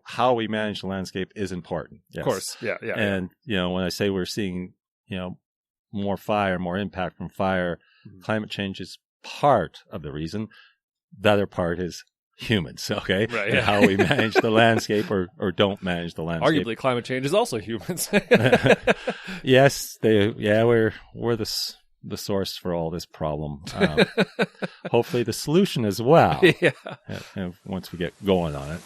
how we manage the landscape is important. Yes. Of course. Yeah. And, when I say we're seeing, more fire, more impact from fire, climate change is part of the reason. The other part is humans, okay? Right, and how we manage the landscape or don't manage the landscape. Arguably, climate change is also humans. Yes, we're the source for all this problem. Hopefully the solution as well. Yeah. Once we get going on it.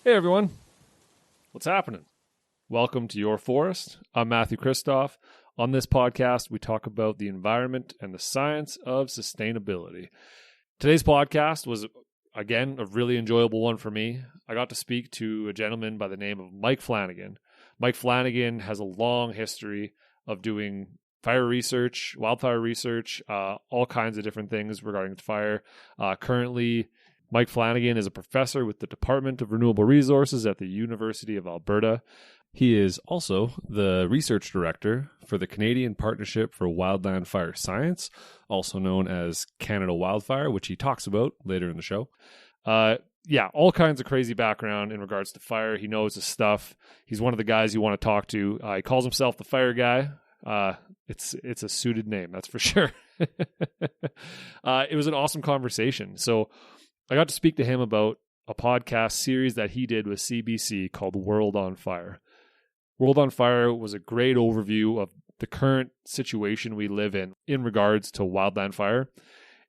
Hey everyone, what's happening? Welcome to Your Forest. I'm Matthew Christoph. On this podcast, we talk about the environment and the science of sustainability. Today's podcast was, again, a really enjoyable one for me. I got to speak to a gentleman by the name of Mike Flannigan. Mike Flannigan has a long history of doing fire research, wildfire research, all kinds of different things regarding fire. Currently, Mike Flannigan is a professor with the Department of Renewable Resources at the University of Alberta. He is also the research director for the Canadian Partnership for Wildland Fire Science, also known as Canada Wildfire, which he talks about later in the show. All kinds of crazy background in regards to fire. He knows his stuff. He's one of the guys you want to talk to. He calls himself the fire guy. It's a suited name, that's for sure. It was an awesome conversation. So I got to speak to him about a podcast series that he did with CBC called World on Fire. World on Fire was a great overview of the current situation we live in regards to wildland fire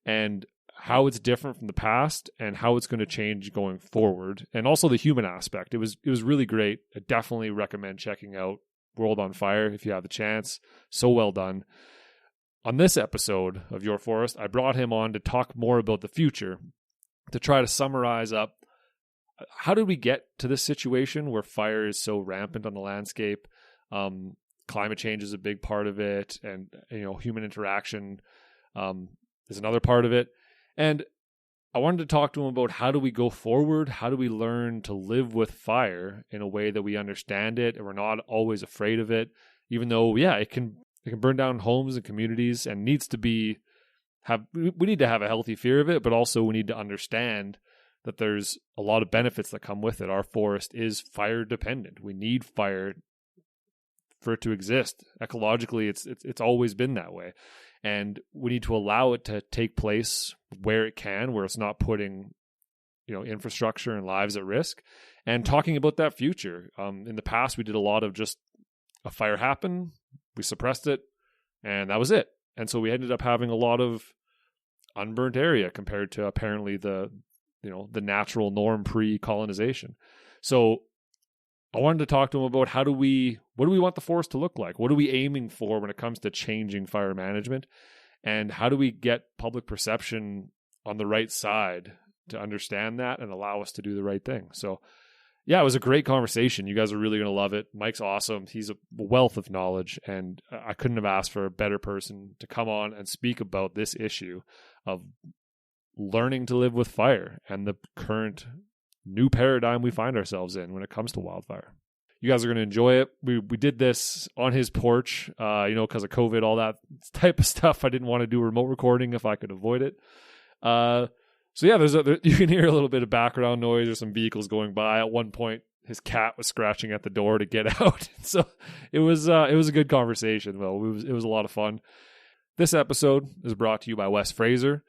and how it's different from the past and how it's going to change going forward, and also the human aspect. It was really great. I definitely recommend checking out World on Fire if you have the chance. So well done. On this episode of Your Forest, I brought him on to talk more about the future, to try to summarize up how did we get to this situation where fire is so rampant on the landscape. Climate change is a big part of it, and human interaction is another part of it. And I wanted to talk to him about how do we go forward, how do we learn to live with fire in a way that we understand it and we're not always afraid of it, even though it can burn down homes and communities and needs to be we need to have a healthy fear of it, but also we need to understand that there's a lot of benefits that come with it. Our forest is fire dependent. We need fire for it to exist. Ecologically, it's always been that way. And we need to allow it to take place where it can, where it's not putting, infrastructure and lives at risk. And talking about that future. In the past, we did a lot of just a fire happened, we suppressed it, and that was it. And so we ended up having a lot of unburnt area compared to apparently the natural norm pre-colonization. So I wanted to talk to him about what do we want the forest to look like? What are we aiming for when it comes to changing fire management? And how do we get public perception on the right side to understand that and allow us to do the right thing? So yeah, it was a great conversation. You guys are really going to love it. Mike's awesome. He's a wealth of knowledge, and I couldn't have asked for a better person to come on and speak about this issue of learning to live with fire and the current new paradigm we find ourselves in when it comes to wildfire. You guys are going to enjoy it. We did this on his porch, because of COVID, all that type of stuff. I didn't want to do remote recording if I could avoid it. So yeah, you can hear a little bit of background noise or some vehicles going by. At one point, his cat was scratching at the door to get out. So it was a good conversation. Well, it was a lot of fun. This episode is brought to you by West Fraser,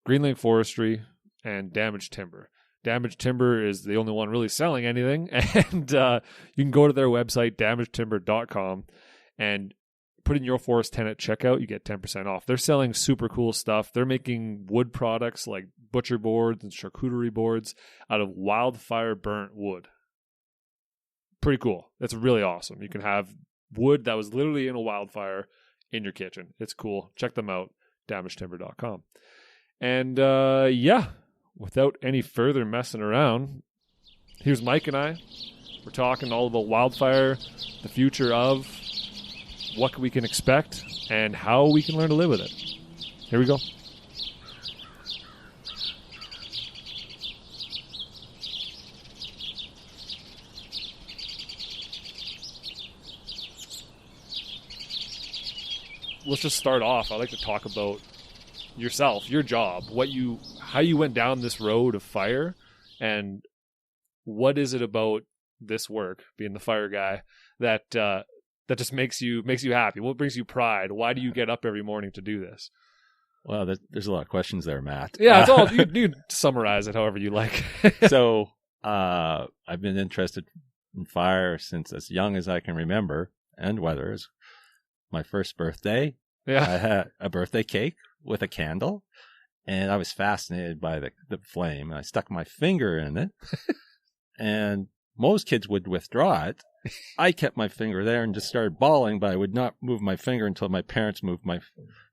Greenlink Forestry, and Damaged Timber. Damaged Timber is the only one really selling anything, and you can go to their website, damagedtimber.com, and put in Your Forest 10 at checkout. You get 10% off. They're selling super cool stuff. They're making wood products like butcher boards and charcuterie boards out of wildfire burnt wood. Pretty cool. That's really awesome. You can have wood that was literally in a wildfire in your kitchen. It's cool. Check them out, damagedtimber.com. And without any further messing around, here's Mike and I. We're talking all about wildfire, the future of, what we can expect, and how we can learn to live with it. Here we go. Let's just start off. I'd like to talk about yourself, your job, how you went down this road of fire, and what is it about this work, being the fire guy, that just makes you happy? What brings you pride? Why do you get up every morning to do this? Well, there's a lot of questions there, Matt. Yeah, it's all you summarize it however you like. So, I've been interested in fire since as young as I can remember, and weather. My first birthday, I had a birthday cake with a candle, and I was fascinated by the flame, and I stuck my finger in it, and most kids would withdraw it. I kept my finger there and just started bawling, but I would not move my finger until my parents moved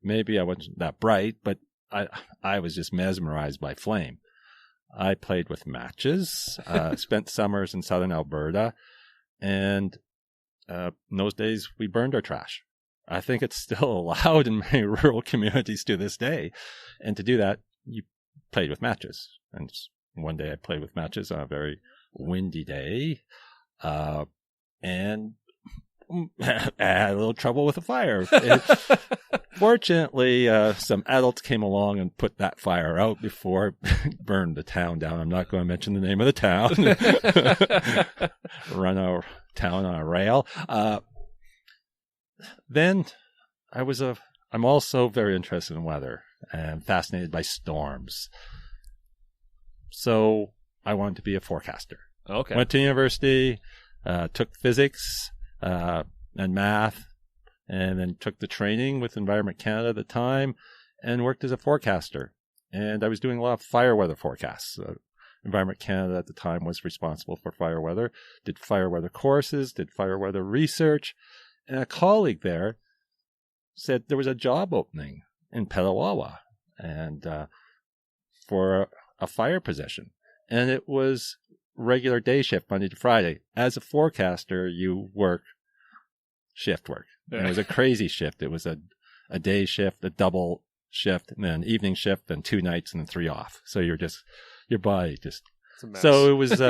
maybe I wasn't that bright, but I was just mesmerized by flame. I played with matches, spent summers in southern Alberta, and in those days we burned our trash. I think it's still allowed in many rural communities to this day. And to do that, you played with matches. And one day I played with matches on a very windy day, and I had a little trouble with the fire. Fortunately, some adults came along and put that fire out before it burned the town down. I'm not going to mention the name of the town. Run our town on a rail. Then I'm also very interested in weather and fascinated by storms. So I wanted to be a forecaster. Okay. Went to university, took physics and math, and then took the training with Environment Canada at the time and worked as a forecaster. And I was doing a lot of fire weather forecasts. Environment Canada at the time was responsible for fire weather, did fire weather courses, did fire weather research. And a colleague there said there was a job opening in Petawawa and for a fire position. And it was regular day shift, Monday to Friday. As a forecaster, you work shift work. And it was a crazy shift. It was a day shift, a double shift, and then evening shift, then 2 nights, and then 3 off. So your body just... So it was...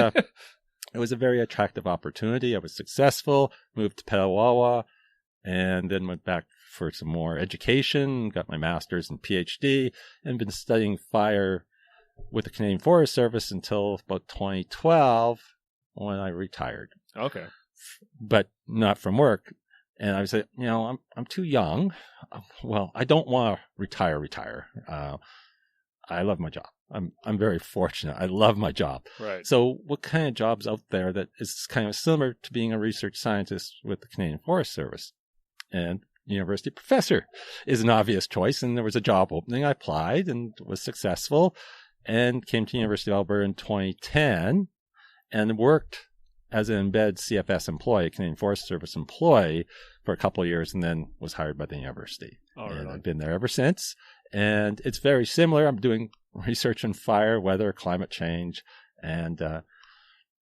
It was a very attractive opportunity. I was successful, moved to Petawawa, and then went back for some more education, got my master's and PhD, and been studying fire with the Canadian Forest Service until about 2012 when I retired. Okay. But not from work. And I said, I'm too young. Well, I don't want to retire. I love my job. I'm very fortunate. I love my job. Right. So what kind of jobs out there that is kind of similar to being a research scientist with the Canadian Forest Service? And university professor is an obvious choice. And there was a job opening. I applied and was successful and came to University of Alberta in 2010 and worked as an embedded CFS employee, Canadian Forest Service employee, for a couple of years and then was hired by the university. And I've been there ever since. And it's very similar. I'm doing research on fire, weather, climate change. And,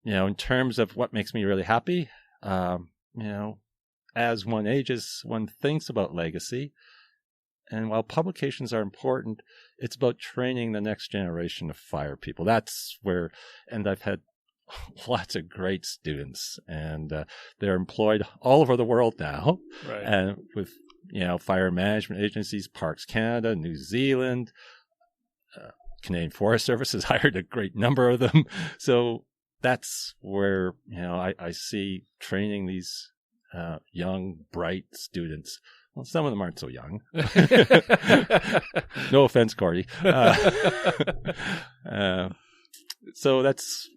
in terms of what makes me really happy, as one ages, one thinks about legacy. And while publications are important, it's about training the next generation of fire people. That's where, and I've had lots of great students, and they're employed all over the world now. Right. And with fire management agencies, Parks Canada, New Zealand, Canadian Forest Service has hired a great number of them. So that's where, I see training these young, bright students. Well, some of them aren't so young. No offense, Cordy. So that's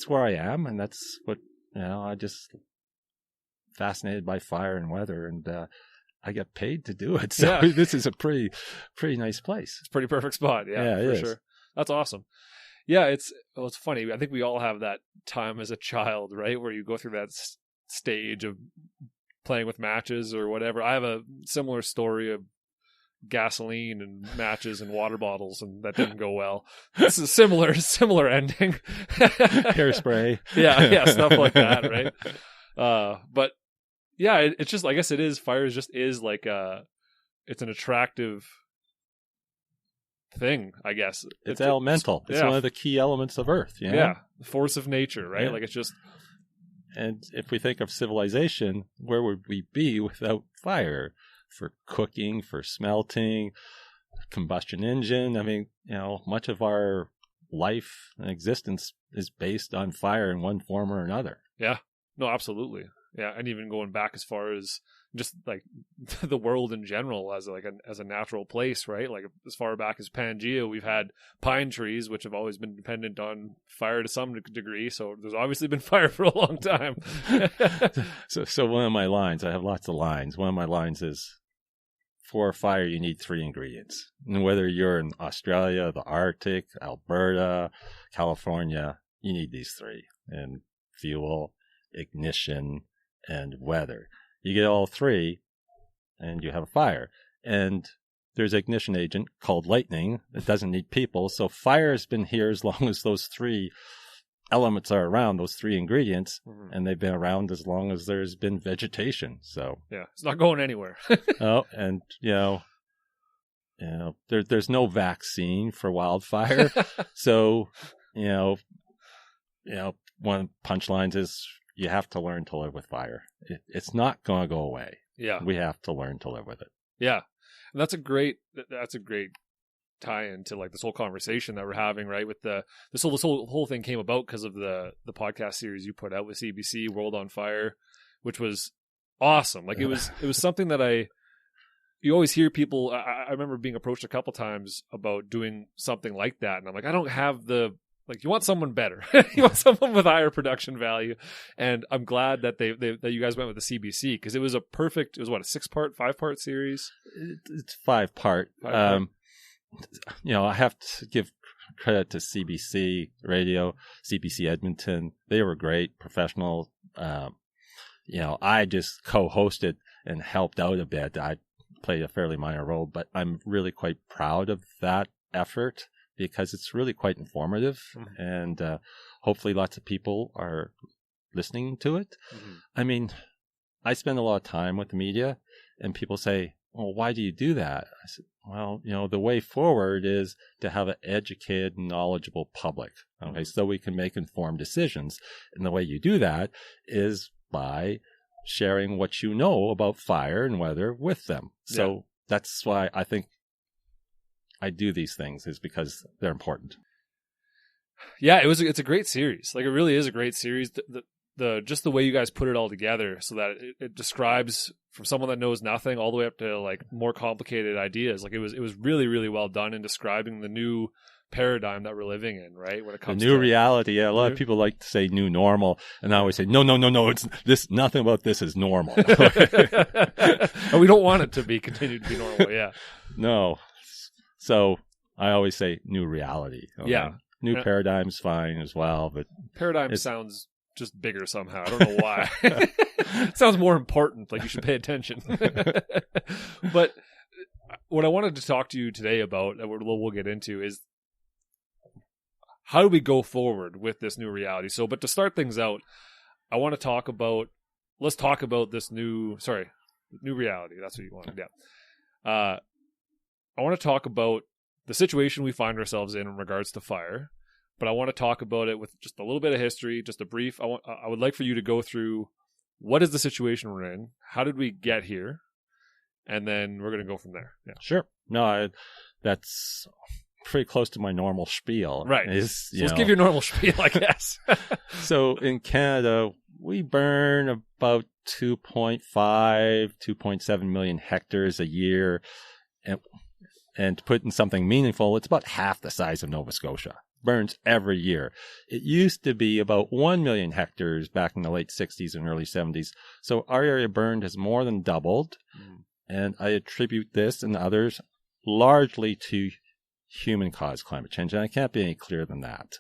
where I am, and that's what, I just fascinated by fire and weather, and I get paid to do it. So This is a pretty nice place. It's a pretty perfect spot. Yeah, for sure. That's awesome. Yeah, it's funny. I think we all have that time as a child, right? Where you go through that stage of playing with matches or whatever. I have a similar story of gasoline and matches and water bottles, and that didn't go well. It's a similar ending. Hairspray. yeah, stuff like that, right? But Yeah, it's just, I guess it is, fire just is like it's an attractive thing, I guess. It's elemental. It's one of the key elements of Earth. You know? Yeah, the force of nature, right? Yeah. Like it's just... And if we think of civilization, where would we be without fire? For cooking, for smelting, combustion engine. I mean, much of our life and existence is based on fire in one form or another. Yeah, no, absolutely. Yeah, and even going back as far as just like the world in general as a natural place, right? Like as far back as Pangea, we've had pine trees, which have always been dependent on fire to some degree. So there's obviously been fire for a long time. So one of my lines, I have lots of lines. One of my lines is, for fire, you need 3 ingredients. And whether you're in Australia, the Arctic, Alberta, California, you need these 3. And fuel, ignition, and weather. You get all 3, and you have a fire. And there's an ignition agent called lightning that doesn't need people. So fire has been here as long as those 3 elements are around, those 3 ingredients, and they've been around as long as there's been vegetation. So yeah, it's not going anywhere. And there's no vaccine for wildfire. So one of the punchlines is, you have to learn to live with fire. It's not going to go away. Yeah, we have to learn to live with it. Yeah, and that's a great tie into like this whole conversation that we're having, right? With this whole thing came about because of the podcast series you put out with CBC, World on Fire, which was awesome. Like it was something that you always hear people. I remember being approached a couple times about doing something like that, and I'm like, I don't have you want someone better. You want someone with higher production value. And I'm glad that that you guys went with the CBC, because it was a 6-part, 5-part series? It's 5-part. I have to give credit to CBC Radio, CBC Edmonton. They were great, professional. I just co-hosted and helped out a bit. I played a fairly minor role, but I'm really quite proud of that effort, because it's really quite informative, and hopefully lots of people are listening to it. I mean, I spend a lot of time with the media, and people say, well, why do you do that? I said, well, the way forward is to have an educated, knowledgeable public, okay, so we can make informed decisions. And the way you do that is by sharing what you know about fire and weather with them. So that's why I think I do these things, is because they're important. Yeah, it's a great series. Like, it really is a great series. Just the way you guys put it all together, so that it describes from someone that knows nothing all the way up to like more complicated ideas. Like it was really, really well done in describing the new paradigm that we're living in, right? When it comes to the new reality. Yeah, a lot of people like to say new normal, and I always say, no, it's this. Nothing about this is normal. And we don't want it to continue to be normal. Yeah. No. So I always say new reality. Okay? Yeah. New paradigm's fine as well, but paradigm sounds just bigger somehow. I don't know why. It sounds more important. Like you should pay attention. But what I wanted to talk to you today about, and we'll get into, is how do we go forward with this new reality? So, but to start things out, I want to talk about. Let's talk about this new reality. That's what you wanted. Yeah. I want to talk about the situation we find ourselves in regards to fire, but I want to talk about it with just a little bit of history, just a brief. I would like for you to go through what is the situation we're in, how did we get here, and then we're going to go from there. Yeah. Sure. No, that's pretty close to my normal spiel. Right. So let's give your normal spiel, I guess. So in Canada, we burn about 2.7 million hectares a year. And to put in something meaningful, it's about half the size of Nova Scotia. Burns every year. It used to be about 1 million hectares back in the late 60s and early 70s. So our area burned has more than doubled. And I attribute this and others largely to human-caused climate change. And I can't be any clearer than that.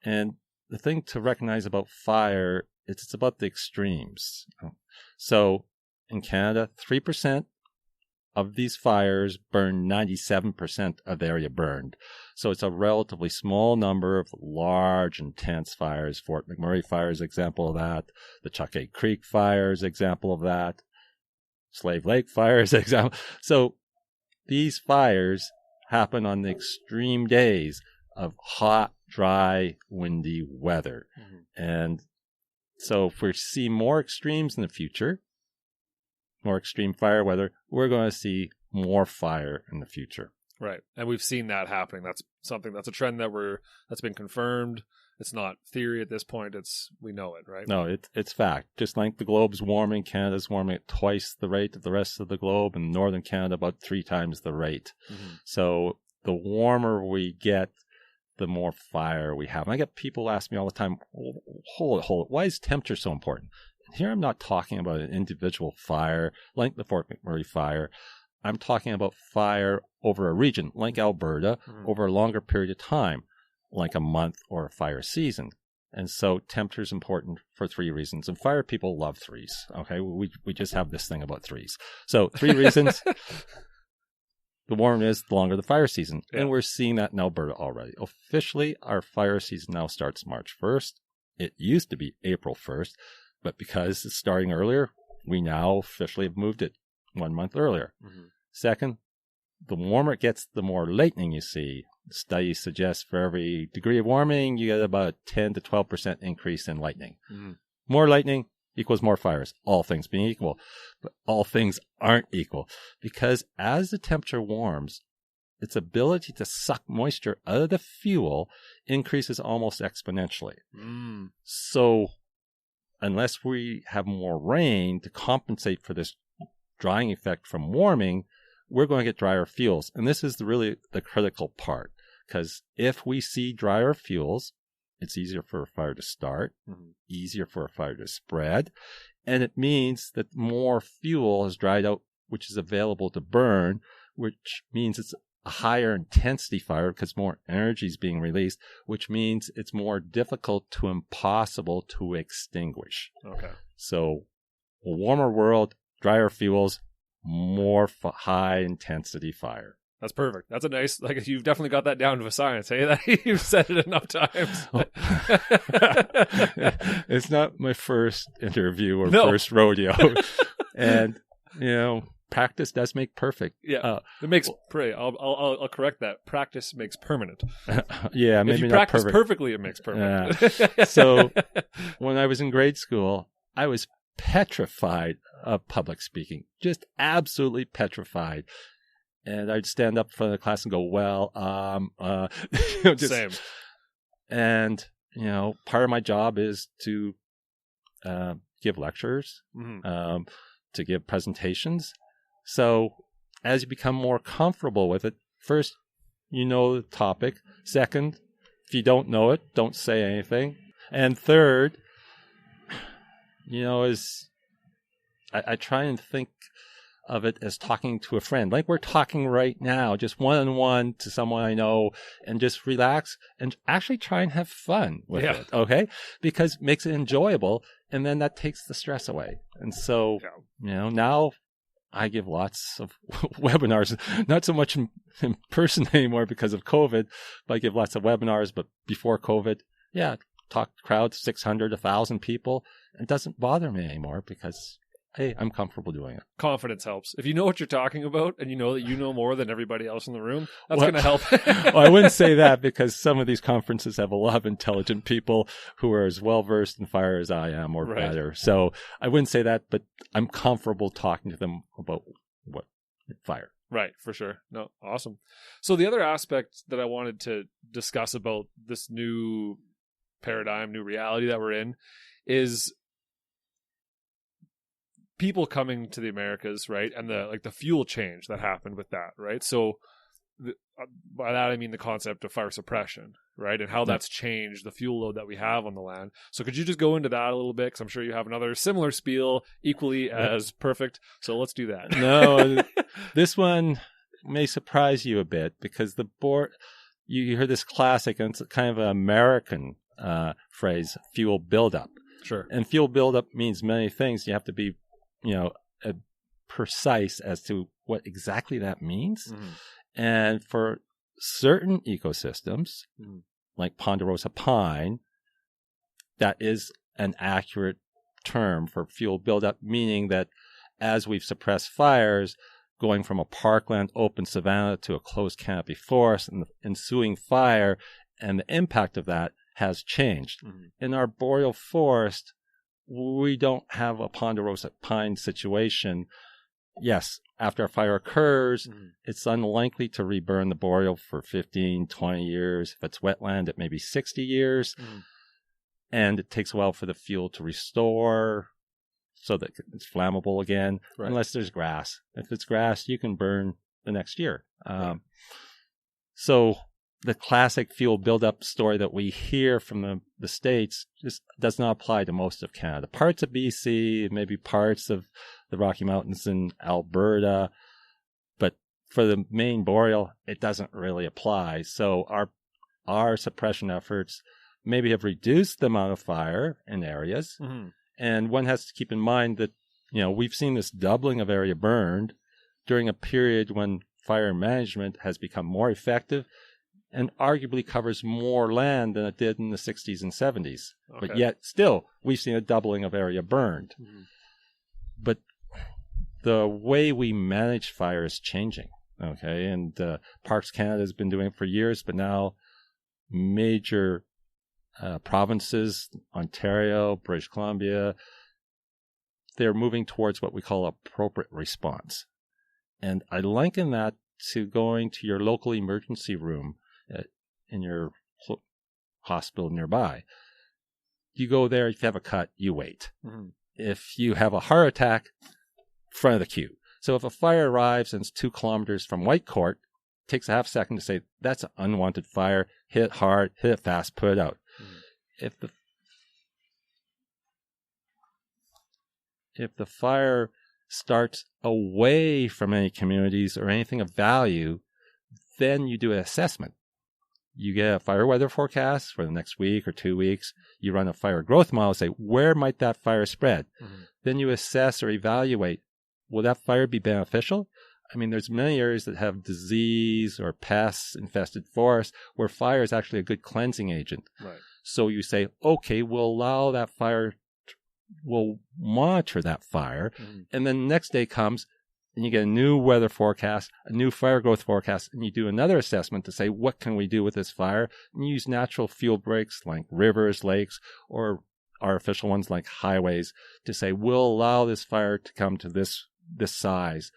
And the thing to recognize about fire, it's about the extremes. So in Canada, 3% of these fires burn 97% of the area burned. So it's a relatively small number of large, intense fires. Fort McMurray fire is an example of that. The Chuckade Creek fire is an example of that. Slave Lake fire is an example. So these fires happen on the extreme days of hot, dry, windy weather. Mm-hmm. And so if we see more extremes in the future, more extreme fire weather, we're going to see more fire in the future. Right. And we've seen that happening. That's a trend that's been confirmed. It's not theory at this point. We know it, right? No, it's fact. Just like the globe's warming, Canada's warming at twice the rate of the rest of the globe, and northern Canada about 3 times the rate. Mm-hmm. So the warmer we get, the more fire we have. And I get people ask me all the time, hold it, why is temperature so important? Here I'm not talking about an individual fire like the Fort McMurray fire. I'm talking about fire over a region like Alberta over a longer period of time, like a month or a fire season. And so temperature is important for 3 reasons. And fire people love 3s. Okay, we just have this thing about 3s. So 3 reasons. The warmer it is, the longer the fire season. Yeah. And we're seeing that in Alberta already. Officially, our fire season now starts March 1st. It used to be April 1st. But because it's starting earlier, we now officially have moved it 1 month earlier. Mm-hmm. Second, the warmer it gets, the more lightning you see. Studies suggest for every degree of warming, you get about a 10 to 12% increase in lightning. Mm-hmm. More lightning equals more fires, all things being equal. But all things aren't equal, because as the temperature warms, its ability to suck moisture out of the fuel increases almost exponentially. Mm. So unless we have more rain to compensate for this drying effect from warming, we're going to get drier fuels. And this is really the critical part, because if we see drier fuels, it's easier for a fire to start, easier for a fire to spread, and it means that more fuel has dried out, which is available to burn, which means it's a higher intensity fire because more energy is being released, which means it's more difficult to impossible to extinguish. Okay. So a warmer world, drier fuels, more high intensity fire. That's perfect. That's a nice, you've definitely got that down to a science, hey? That you've said it enough times. It's not my first interview or first rodeo. And, practice does make perfect. Yeah, it makes. I'll correct that. Practice makes permanent. Yeah, maybe if you not practice perfect. Perfectly, it makes permanent. So, when I was in grade school, I was petrified of public speaking, just absolutely petrified. And I'd stand up in front of the class and go, Same. And part of my job is to give lectures, to give presentations. So as you become more comfortable with it, first, the topic. Second, if you don't know it, don't say anything. And third, I try and think of it as talking to a friend, like we're talking right now, just one-on-one to someone I know, and just relax and actually try and have fun with it, okay? Because it makes it enjoyable, and then that takes the stress away. And so, now I give lots of webinars, not so much in person anymore because of COVID, but I give lots of webinars. But before COVID, talk to crowds, 600, 1,000 people. It doesn't bother me anymore because, hey, I'm comfortable doing it. Confidence helps. If you know what you're talking about and you know that you know more than everybody else in the room, that's going to help. Well, I wouldn't say that because some of these conferences have a lot of intelligent people who are as well-versed in fire as I am or better. So I wouldn't say that, but I'm comfortable talking to them about what fire. Right, for sure. No, awesome. So the other aspect that I wanted to discuss about this new paradigm, new reality that we're in is people coming to the Americas, right? And the fuel change that happened with that, right? So by that, I mean the concept of fire suppression, right? And how that's changed the fuel load that we have on the land. So could you just go into that a little bit? Because I'm sure you have another similar spiel equally as perfect. So let's do that. No, this one may surprise you a bit because the board, you hear this classic, and it's kind of an American phrase, fuel buildup. Sure. And fuel buildup means many things. You have to be precise as to what exactly that means. Mm-hmm. And for certain ecosystems, like ponderosa pine, that is an accurate term for fuel buildup, meaning that as we've suppressed fires, going from a parkland open savanna to a closed canopy forest and the ensuing fire and the impact of that has changed. In our boreal forest, we don't have a ponderosa pine situation. Yes, after a fire occurs, it's unlikely to reburn the boreal for 15, 20 years. If it's wetland, it may be 60 years. And it takes a while for the fuel to restore so that it's flammable again, unless there's grass. If it's grass, you can burn the next year. So the classic fuel buildup story that we hear from the States just does not apply to most of Canada. Parts of BC, maybe parts of the Rocky Mountains in Alberta, but for the main boreal, it doesn't really apply. So our suppression efforts maybe have reduced the amount of fire in areas. And one has to keep in mind that, we've seen this doubling of area burned during a period when fire management has become more effective and arguably covers more land than it did in the 60s and 70s. Okay. But yet, still, we've seen a doubling of area burned. But the way we manage fire is changing, okay? And Parks Canada has been doing it for years, but now major provinces, Ontario, British Columbia, they're moving towards what we call appropriate response. And I liken that to going to your local emergency room in your hospital nearby. You go there, if you have a cut, you wait. If you have a heart attack, front of the queue. So if a fire arrives and it's 2 kilometers from Whitecourt, it takes a half second to say, that's an unwanted fire, hit it hard, hit it fast, put it out. If the fire starts away from any communities or anything of value, then you do an assessment. You get a fire weather forecast for the next week or 2 weeks. You run a fire growth model, say, where might that fire spread? Then you assess or evaluate, will that fire be beneficial? I mean, there's many areas that have disease or pest-infested forests where fire is actually a good cleansing agent. So you say, okay, we'll allow that fire, we'll monitor that fire. And then the next day comes and you get a new weather forecast, a new fire growth forecast, and you do another assessment to say, what can we do with this fire? And you use natural fuel breaks like rivers, lakes, or artificial ones like highways to say, we'll allow this fire to come to this size.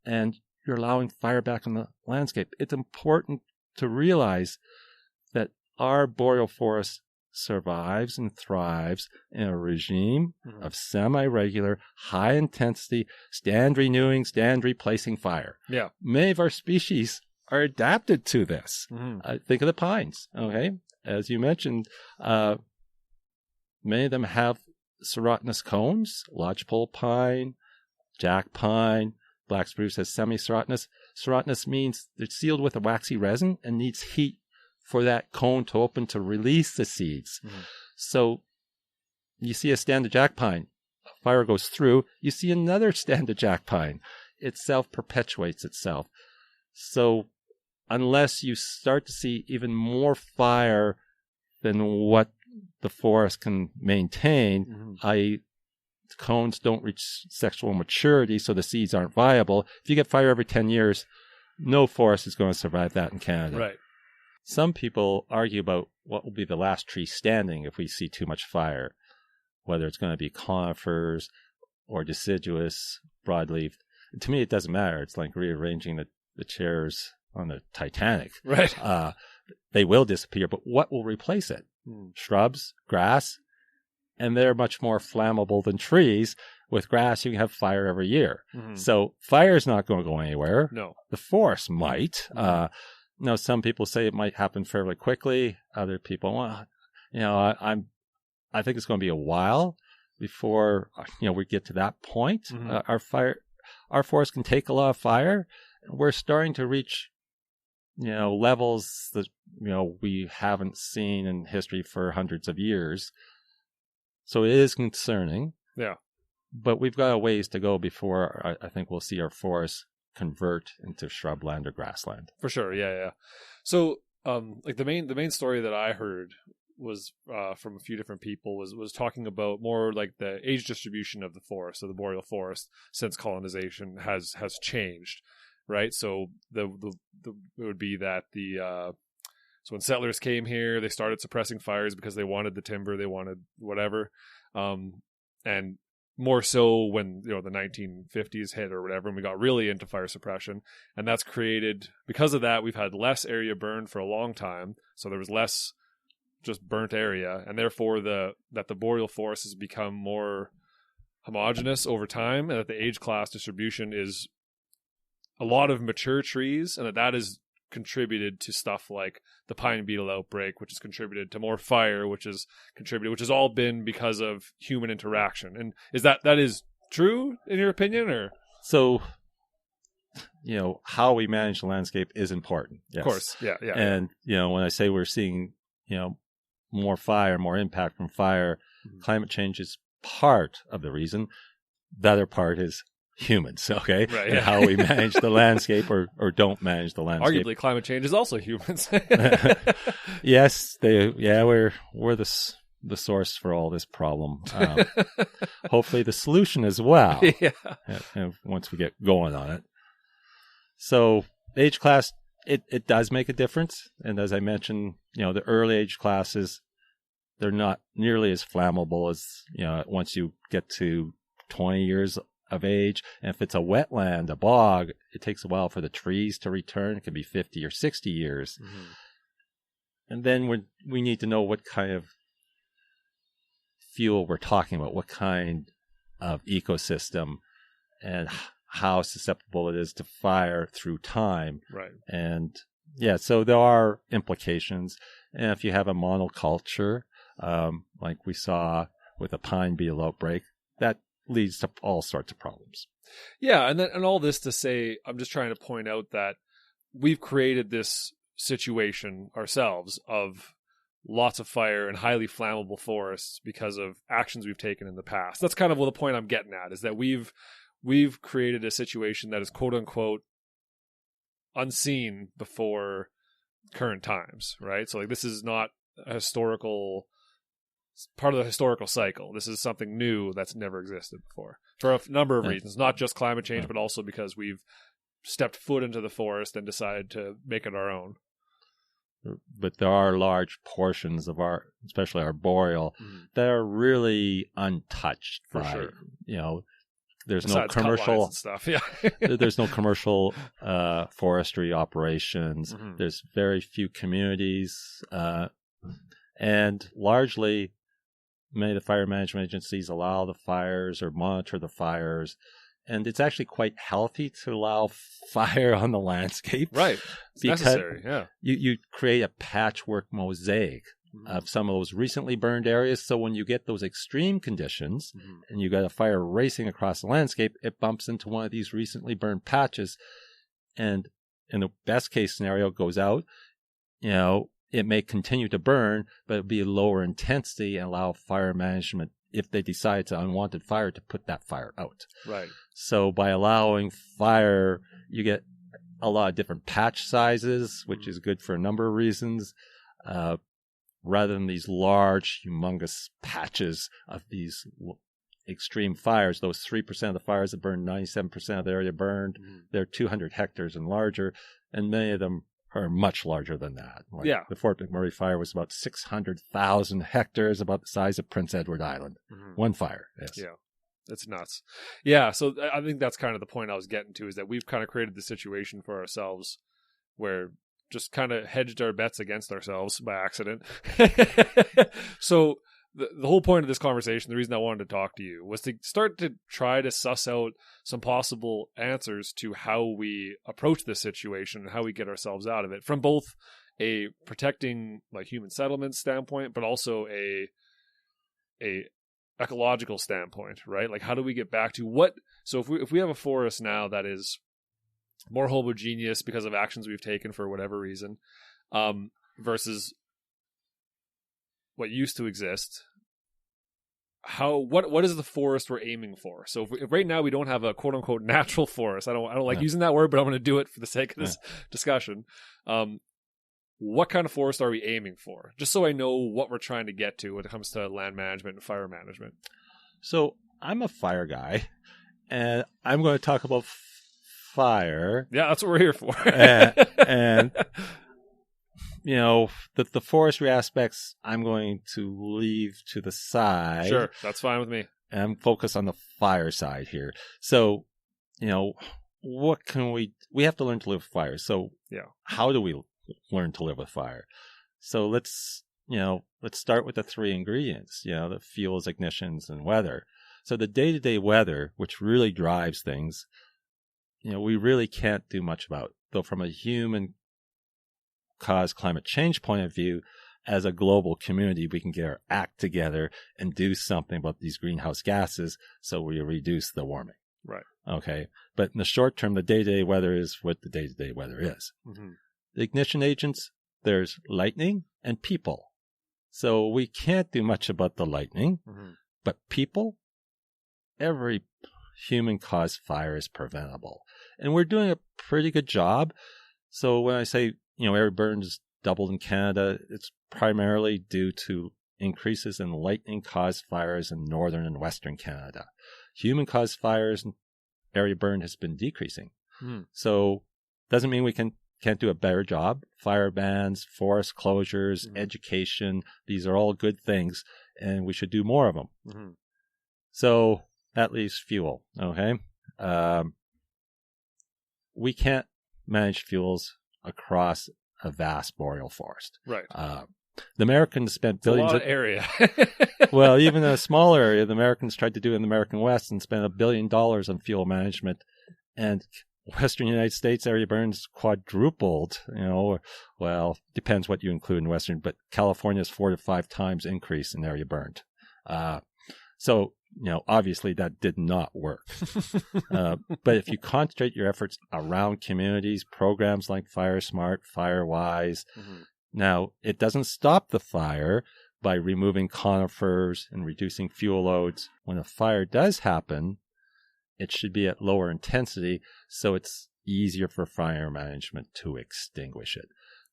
And you're allowing fire back in the landscape. It's important to realize that our boreal forest survives and thrives in a regime of semi-regular, high-intensity, stand renewing, stand replacing fire. Many of our species are adapted to this. Think of the pines, okay? As you mentioned, many of them have serotinous cones, lodgepole pine, jack pine, black spruce has semi-serotinous. Serotinous means they're sealed with a waxy resin and needs heat for that cone to open to release the seeds. So you see a stand of jack pine, a fire goes through, you see another stand of jack pine. It self-perpetuates itself. So unless you start to see even more fire than what the forest can maintain, i.e., cones don't reach sexual maturity, so the seeds aren't viable. If you get fire every 10 years, no forest is going to survive that in Canada. Some people argue about what will be the last tree standing if we see too much fire, whether it's going to be conifers or deciduous, broadleaf. To me, it doesn't matter. It's like rearranging the chairs on the Titanic. They will disappear, but what will replace it? Shrubs, grass, and they're much more flammable than trees. With grass, you can have fire every year. So fire is not going to go anywhere. The forest might. Now, some people say it might happen fairly quickly. Other people, I think it's going to be a while before we get to that point. Our forest can take a lot of fire. We're starting to reach levels that we haven't seen in history for hundreds of years. So it is concerning. But we've got a ways to go before I think we'll see our forests convert into shrubland or grassland. For sure. Yeah. So, like the main story that I heard was from a few different people was talking about more like the age distribution of the forest, so the boreal forest since colonization has changed, right? So it would be that so when settlers came here, they started suppressing fires because they wanted the timber, they wanted whatever, and more so when the 1950s hit or whatever, and we got really into fire suppression, and that's created, because of that, we've had less area burned for a long time, so there was less just burnt area, and therefore the boreal forest has become more homogeneous over time, and that the age class distribution is a lot of mature trees, and that is contributed to stuff like the pine beetle outbreak, which has contributed to more fire, which has all been because of human interaction. And is that is true in your opinion? Or so, how we manage the landscape is important. Yes. Of course, yeah. And when I say we're seeing more fire, more impact from fire, climate change is part of the reason. The other part is humans, okay? Right, and how we manage the landscape or don't manage the landscape. Arguably, climate change is also humans. Yes, we're the source for all this problem. Hopefully, the solution as well. Yeah. Once we get going on it. So, age class, it does make a difference, and as I mentioned, the early age classes, they're not nearly as flammable as once you get to 20 years of age. And if it's a wetland, a bog, it takes a while for the trees to return. It can be 50 or 60 years. Mm-hmm. And then we need to know what kind of fuel we're talking about, what kind of ecosystem, and how susceptible it is to fire through time. Right. And so there are implications. And if you have a monoculture, like we saw with a pine beetle outbreak, that leads to all sorts of problems. Yeah, and all this to say, I'm just trying to point out that we've created this situation ourselves of lots of fire and highly flammable forests because of actions we've taken in the past. That's kind of what the point I'm getting at, is that we've created a situation that is quote unquote unseen before current times, right? So like, this is not a part of the historical cycle. This is something new that's never existed before for a number of reasons, not just climate change, but also because we've stepped foot into the forest and decided to make it our own. But there are large portions of especially our boreal, that are really untouched for by, sure. There's besides no commercial stuff. Yeah. There's no commercial forestry operations. Mm-hmm. There's very few communities, and largely many of the fire management agencies allow the fires or monitor the fires. And it's actually quite healthy to allow fire on the landscape. Right. It's necessary, yeah. You create a patchwork mosaic of some of those recently burned areas. So when you get those extreme conditions and you got a fire racing across the landscape, it bumps into one of these recently burned patches. And in the best case scenario, it goes out. It may continue to burn, but it'll be lower intensity and allow fire management, if they decide it's an unwanted fire, to put that fire out. Right. So by allowing fire, you get a lot of different patch sizes, which is good for a number of reasons, rather than these large, humongous patches of these extreme fires. Those 3% of the fires that burned 97% of the area burned, they're 200 hectares and larger, and many of them are much larger than that. Like the Fort McMurray fire was about 600,000 hectares, about the size of Prince Edward Island. One fire. Yes. Yeah. It's nuts. Yeah. So I think that's kind of the point I was getting to, is that we've kind of created the situation for ourselves where just kind of hedged our bets against ourselves by accident. So the whole point of this conversation, the reason I wanted to talk to you, was to start to try to suss out some possible answers to how we approach this situation and how we get ourselves out of it, from both a protecting like human settlements standpoint, but also a ecological standpoint, right? Like, how do we get back to what? So if we have a forest now that is more homogeneous because of actions we've taken for whatever reason, versus what used to exist, what is the forest we're aiming for? So if right now we don't have a quote unquote natural forest, I don't like using that word, but I'm going to do it for the sake of this discussion. What kind of forest are we aiming for? Just so I know what we're trying to get to when it comes to land management and fire management. So I'm a fire guy, and I'm going to talk about fire. Yeah, that's what we're here for. and you know, the forestry aspects I'm going to leave to the side. Sure, that's fine with me. And I'm focused on the fire side here. So, you know, what can we have to learn to live with fire. So how do we learn to live with fire? So let's start with the three ingredients, the fuels, ignitions, and weather. So the day-to-day weather, which really drives things, we really can't do much about. Though from a human caused climate change point of view, as a global community, we can get our act together and do something about these greenhouse gases so we reduce the warming. Right. Okay. But in the short term, the day-to-day weather is what the day-to-day weather is. Mm-hmm. The ignition agents, there's lightning and people. So we can't do much about the lightning, but people, every human-caused fire is preventable. And we're doing a pretty good job. So when I say, area burns doubled in Canada, it's primarily due to increases in lightning-caused fires in northern and western Canada. Human-caused fires, area burn has been decreasing. So doesn't mean we can't do a better job. Fire bans, forest closures, education, these are all good things, and we should do more of them. So that leaves fuel, okay? We can't manage fuels across a vast boreal forest. Right. The Americans spent billions of area. Well, even in a small area, the Americans tried to do it in the American West and spent $1 billion on fuel management. And Western United States area burns quadrupled, well, depends what you include in Western, but California's 4 to 5 times increase in area burned. So, obviously that did not work. But if you concentrate your efforts around communities, programs like Fire Smart, FireWise, now it doesn't stop the fire by removing conifers and reducing fuel loads. When a fire does happen, it should be at lower intensity, so it's easier for fire management to extinguish it.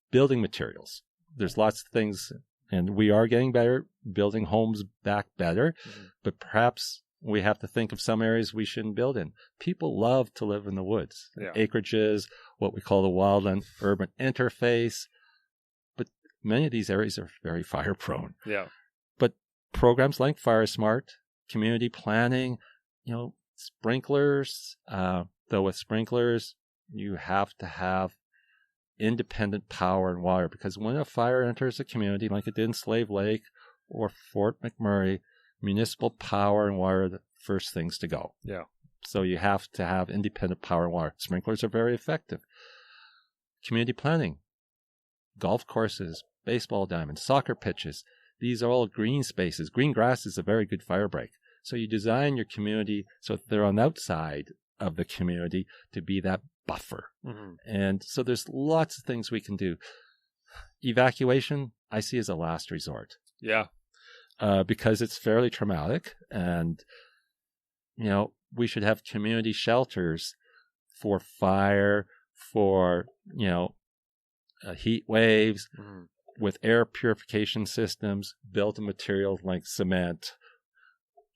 Building materials. There's lots of things, and we are getting better, building homes back better, but perhaps we have to think of some areas we shouldn't build in. People love to live in the woods. Acreages, what we call the wildland-urban interface, but many of these areas are very fire prone. Yeah. But programs like Fire Smart, community planning, sprinklers, though with sprinklers, you have to have independent power and water, because when a fire enters a community like it did in Slave Lake or Fort McMurray, municipal power and water are the first things to go. Yeah. So you have to have independent power and water. Sprinklers are very effective. Community planning, golf courses, baseball diamonds, soccer pitches, these are all green spaces. Green grass is a very good fire break. So you design your community so that they're on the outside of the community to be that buffer. And so there's lots of things we can do. Evacuation, I see as a last resort. Yeah. Because it's fairly traumatic, and, we should have community shelters for fire, for, heat waves, with air purification systems built in materials like cement,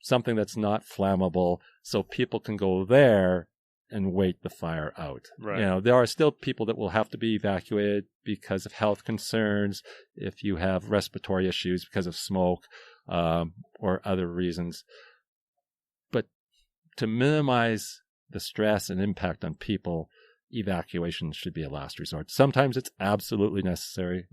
something that's not flammable, so people can go there and wait the fire out. Right. There are still people that will have to be evacuated because of health concerns, if you have respiratory issues because of smoke, or other reasons. But to minimize the stress and impact on people, evacuation should be a last resort. Sometimes it's absolutely necessary.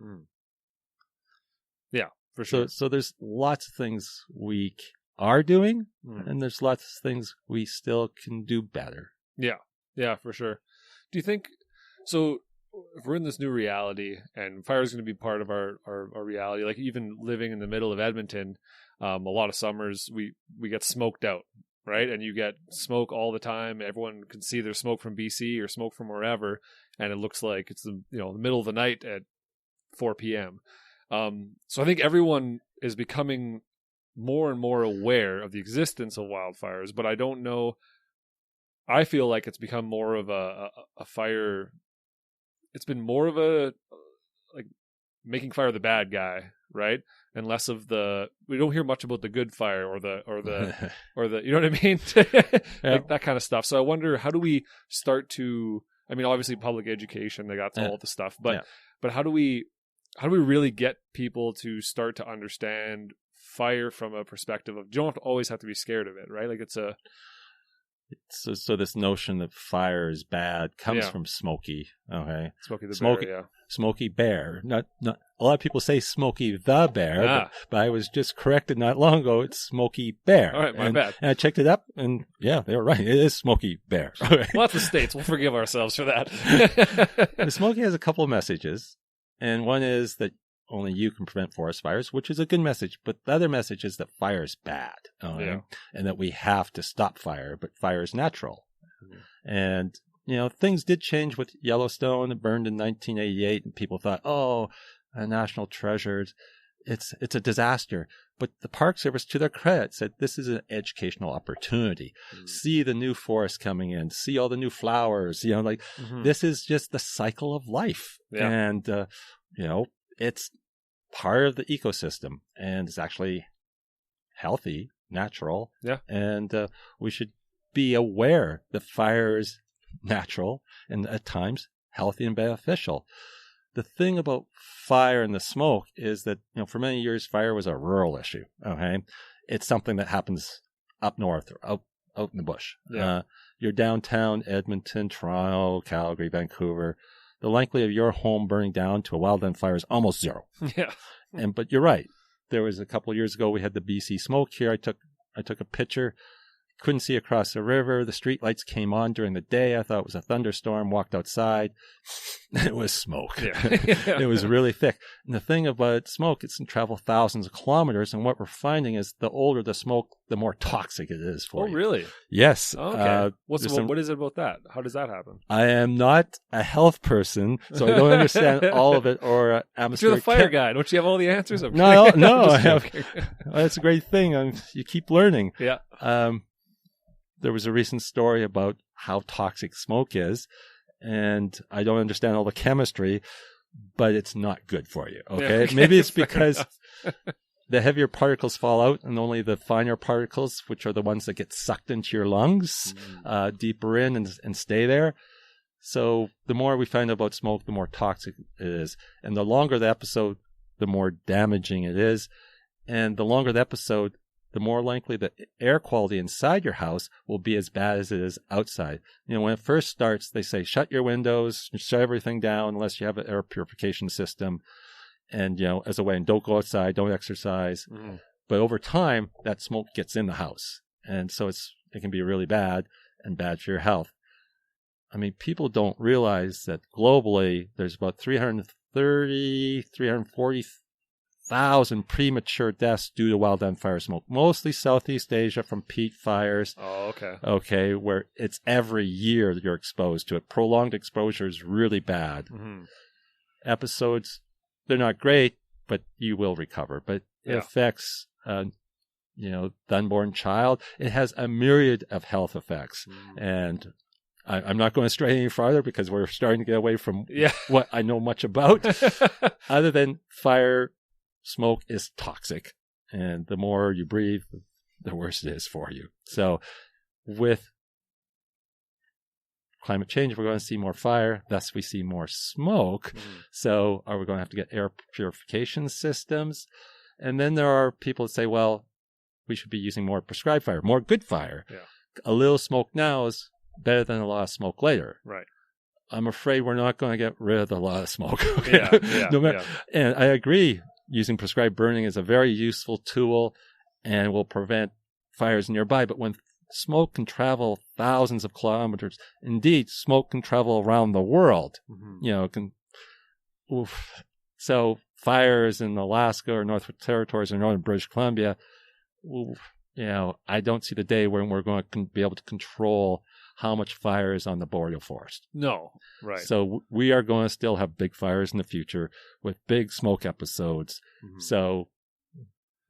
Yeah, for sure. So there's lots of things we are doing, and there's lots of things we still can do better. Yeah, for sure. Do you think, so if we're in this new reality and fire is going to be part of our reality, like even living in the middle of Edmonton, a lot of summers we get smoked out, right? And you get smoke all the time. Everyone can see there's smoke from BC or smoke from wherever, and it looks like it's the middle of the night at 4 p.m. So I think everyone is becoming more and more aware of the existence of wildfires, but I don't know. I feel like it's become more of a fire. It's been more of a like making fire the bad guy, right? And less of we don't hear much about the good fire or the you know what I mean? Like that kind of stuff. So I wonder, how do we start to, I mean, obviously public education, they got all the stuff, but how do we really get people to start to understand fire from a perspective of, you don't always have to be scared of it, right? Like so this notion that fire is bad comes from Smokey. Okay, Smokey the Bear. Yeah, Smokey Bear. Not a lot of people say Smokey the Bear, but I was just corrected not long ago. It's Smokey Bear. All right, my bad. And I checked it up, and yeah, they were right. It is Smokey Bear. Lots of states. We'll forgive ourselves for that. The Smokey has a couple of messages, and one is that only you can prevent forest fires, which is a good message. But the other message is that fire is bad, and that we have to stop fire, but fire is natural. Mm-hmm. And, things did change with Yellowstone. It burned in 1988, and people thought, oh, a national treasure. It's a disaster. But the Park Service, to their credit, said this is an educational opportunity. Mm-hmm. See the new forest coming in, see all the new flowers, this is just the cycle of life. Yeah. And, it's part of the ecosystem, and it's actually healthy, natural. Yeah. And we should be aware that fire is natural and at times healthy and beneficial. The thing about fire and the smoke is that, for many years, fire was a rural issue. Okay. It's something that happens up north or out in the bush. Yeah. You're downtown Edmonton, Toronto, Calgary, Vancouver. The likelihood of your home burning down to a wildland fire is almost zero. Yeah. But you're right. There was a couple of years ago, we had the BC smoke here. I took a picture. Couldn't see across the river. The street lights came on during the day. I thought it was a thunderstorm. Walked outside. It was smoke. Yeah. It was really thick. And the thing about smoke, it can travel thousands of kilometers. And what we're finding is the older the smoke, the more toxic it is for you. Oh, really? Yes. Okay. What is it about that? How does that happen? I am not a health person, so I don't understand all of it. Or you're the fire guy. Don't you have all the answers? No. I have. That's a great thing. You keep learning. Yeah. There was a recent story about how toxic smoke is, and I don't understand all the chemistry, but it's not good for you. Okay, yeah, okay. Maybe it's because the heavier particles fall out, and only the finer particles, which are the ones that get sucked into your lungs, deeper in and stay there. So the more we find out about smoke, the more toxic it is, and the longer the episode, the more damaging it is, and the longer the episode, the more likely the air quality inside your house will be as bad as it is outside. When it first starts, they say, shut your windows, shut everything down unless you have an air purification system. And, as a way, and don't go outside, don't exercise. Mm-hmm. But over time, that smoke gets in the house. And so it can be really bad and bad for your health. I mean, people don't realize that globally, there's about 340,000 premature deaths due to wildland fire smoke, mostly Southeast Asia from peat fires. Oh, okay. Okay, where it's every year that you're exposed to it. Prolonged exposure is really bad. Mm-hmm. Episodes, they're not great, but you will recover. But it affects, the unborn child. It has a myriad of health effects. And I'm not going to stray any farther because we're starting to get away from what I know much about. Other than fire, smoke is toxic, and the more you breathe, the worse it is for you. So with climate change, we're going to see more fire, thus we see more smoke. So are we going to have to get air purification systems? And then there are people that say, well, we should be using more prescribed fire, more good fire. Yeah. A little smoke now is better than a lot of smoke later. Right. I'm afraid we're not going to get rid of a lot of smoke. Yeah. And I agree. Using prescribed burning is a very useful tool and will prevent fires nearby. But when smoke can travel thousands of kilometers, indeed, smoke can travel around the world. Mm-hmm. So fires in Alaska or Northwest Territories or northern British Columbia, I don't see the day when we're going to be able to control how much fire is on the boreal forest. No, right. So we are going to still have big fires in the future with big smoke episodes. Mm-hmm. So,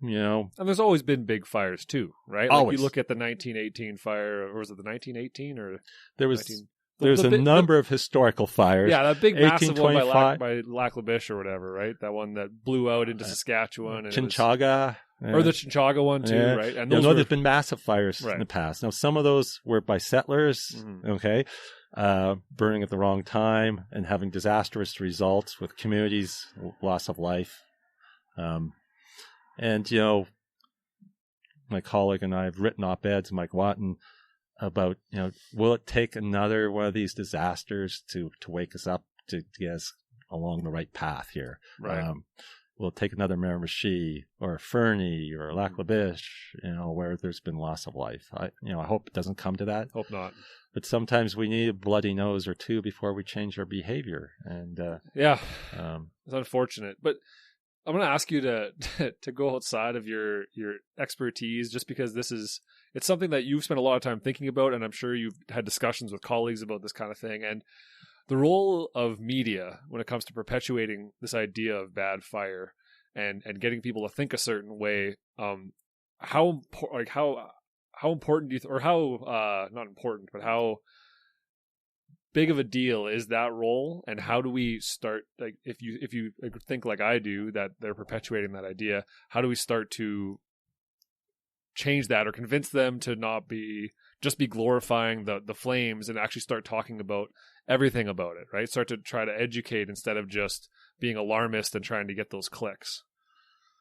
And there's always been big fires too, right? Like Always. you look at the 1918 fire, or was it the 1918 or there was a number of historical fires. Yeah, that big massive one by 1825. Lac La Biche or whatever, right? That one that blew out into Saskatchewan. And Chinchaga. or the Chinchaga one too, right? And those there's been massive fires in the past. Now, some of those were by settlers, okay, burning at the wrong time and having disastrous results with communities, loss of life. And, my colleague and I have written op-eds, Mike Watton, about, will it take another one of these disasters to wake us up to get us along the right path here? Right. Will it take another Miramichi or Fernie or Lac La Biche, where there's been loss of life? I hope it doesn't come to that. Hope not. But sometimes we need a bloody nose or two before we change our behavior. And it's unfortunate. But I'm going to ask you to go outside of your expertise, just because it's something that you've spent a lot of time thinking about, and I'm sure you've had discussions with colleagues about this kind of thing. And the role of media when it comes to perpetuating this idea of bad fire and getting people to think a certain way, how important do you or how not important, but how big of a deal is that role, and how do we start, like, if you think like I do that they're perpetuating that idea, how do we start to change that or convince them to not be glorifying the flames and actually start talking about everything about it, right? Start to try to educate instead of just being alarmist and trying to get those clicks.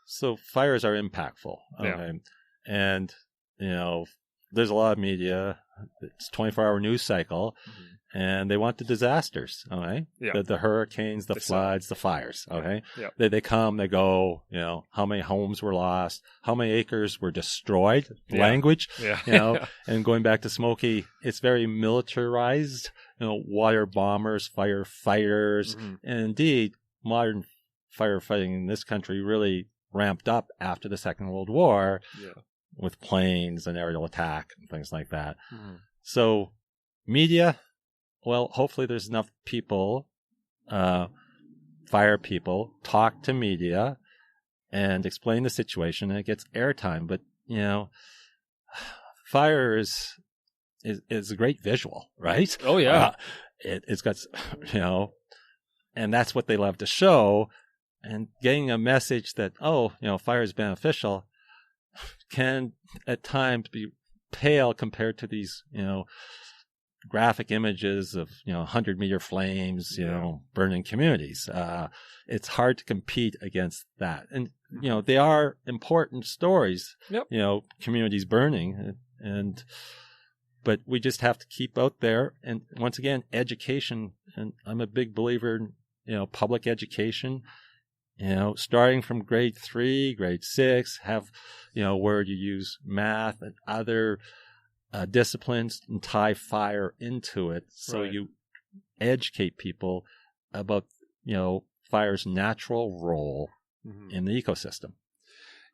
So fires are impactful. Okay? And, there's a lot of media. It's 24-hour news cycle. Mm-hmm. And they want the disasters, okay? Yeah. The hurricanes, the floods, the fires, okay? Yeah. They come, they go, how many homes were lost, how many acres were destroyed, language, and going back to Smokey, it's very militarized, water bombers, firefighters, and indeed, modern firefighting in this country really ramped up after the Second World War with planes and aerial attack and things like that. Mm-hmm. So media, well, hopefully there's enough people, fire people, talk to media and explain the situation, and it gets airtime. But, fire is a great visual, right? Oh, yeah. It's got, and that's what they love to show. And getting a message that, fire is beneficial can at times be pale compared to these, graphic images of 100-meter flames, burning communities. It's hard to compete against that, and they are important stories. Yep. Communities burning, but we just have to keep out there. And once again, education. And I'm a big believer in public education. Starting from grade 3, grade 6, have where you use math and other disciplines and tie fire into it, so you educate people about fire's natural role in the ecosystem.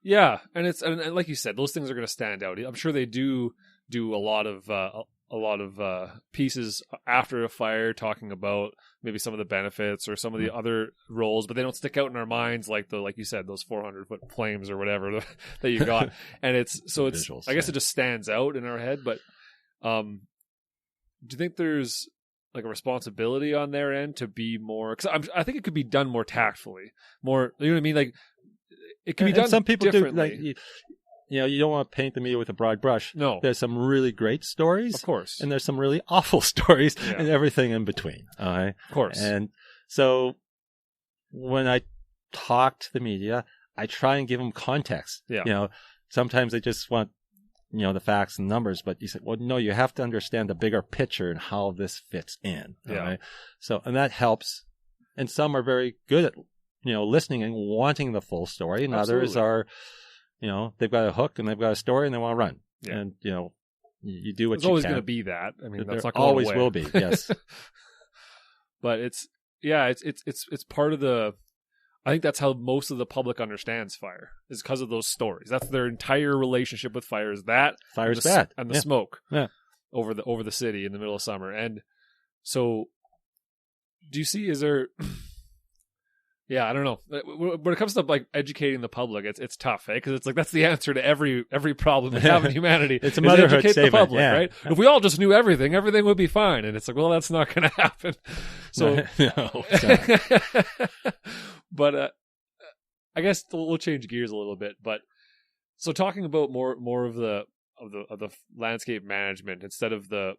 Yeah, and like you said, those things are going to stand out. I'm sure they do a lot of pieces after a fire talking about maybe some of the benefits or some of the other roles, but they don't stick out in our minds like you said, those 400-foot flames or whatever that you got. And it's visuals, I guess it just stands out in our head. But do you think there's like a responsibility on their end to be more? Because I think it could be done more tactfully, more. You know what I mean? Like it can be done. Some people differently. do. Like, you don't want to paint the media with a broad brush. No. There's some really great stories. Of course. And there's some really awful stories and everything in between. Okay? Of course. And so when I talk to the media, I try and give them context. Yeah. Sometimes they just want, the facts and numbers, but you say, well, no, you have to understand the bigger picture and how this fits in. Yeah. Okay? So, and that helps. And some are very good at, listening and wanting the full story. And others are, they've got a hook and they've got a story and they want to run. Yeah. And, you do what you can. There's always going to be that. I mean, that's not going always away. Will be. Yes. But it's part of the, I think that's how most of the public understands fire, is because of those stories. That's their entire relationship with fire, is that fire's bad and the smoke over the city in the middle of summer. And so do you see, is there Yeah, I don't know. When it comes to like educating the public, it's tough, eh? Because it's like that's the answer to every problem we have in humanity. It's a motherhood educate statement, the public, yeah. right? If we all just knew everything would be fine. And it's like, well, that's not going to happen. So, no, it's not. But I guess we'll change gears a little bit. But so talking about more of the landscape management instead of the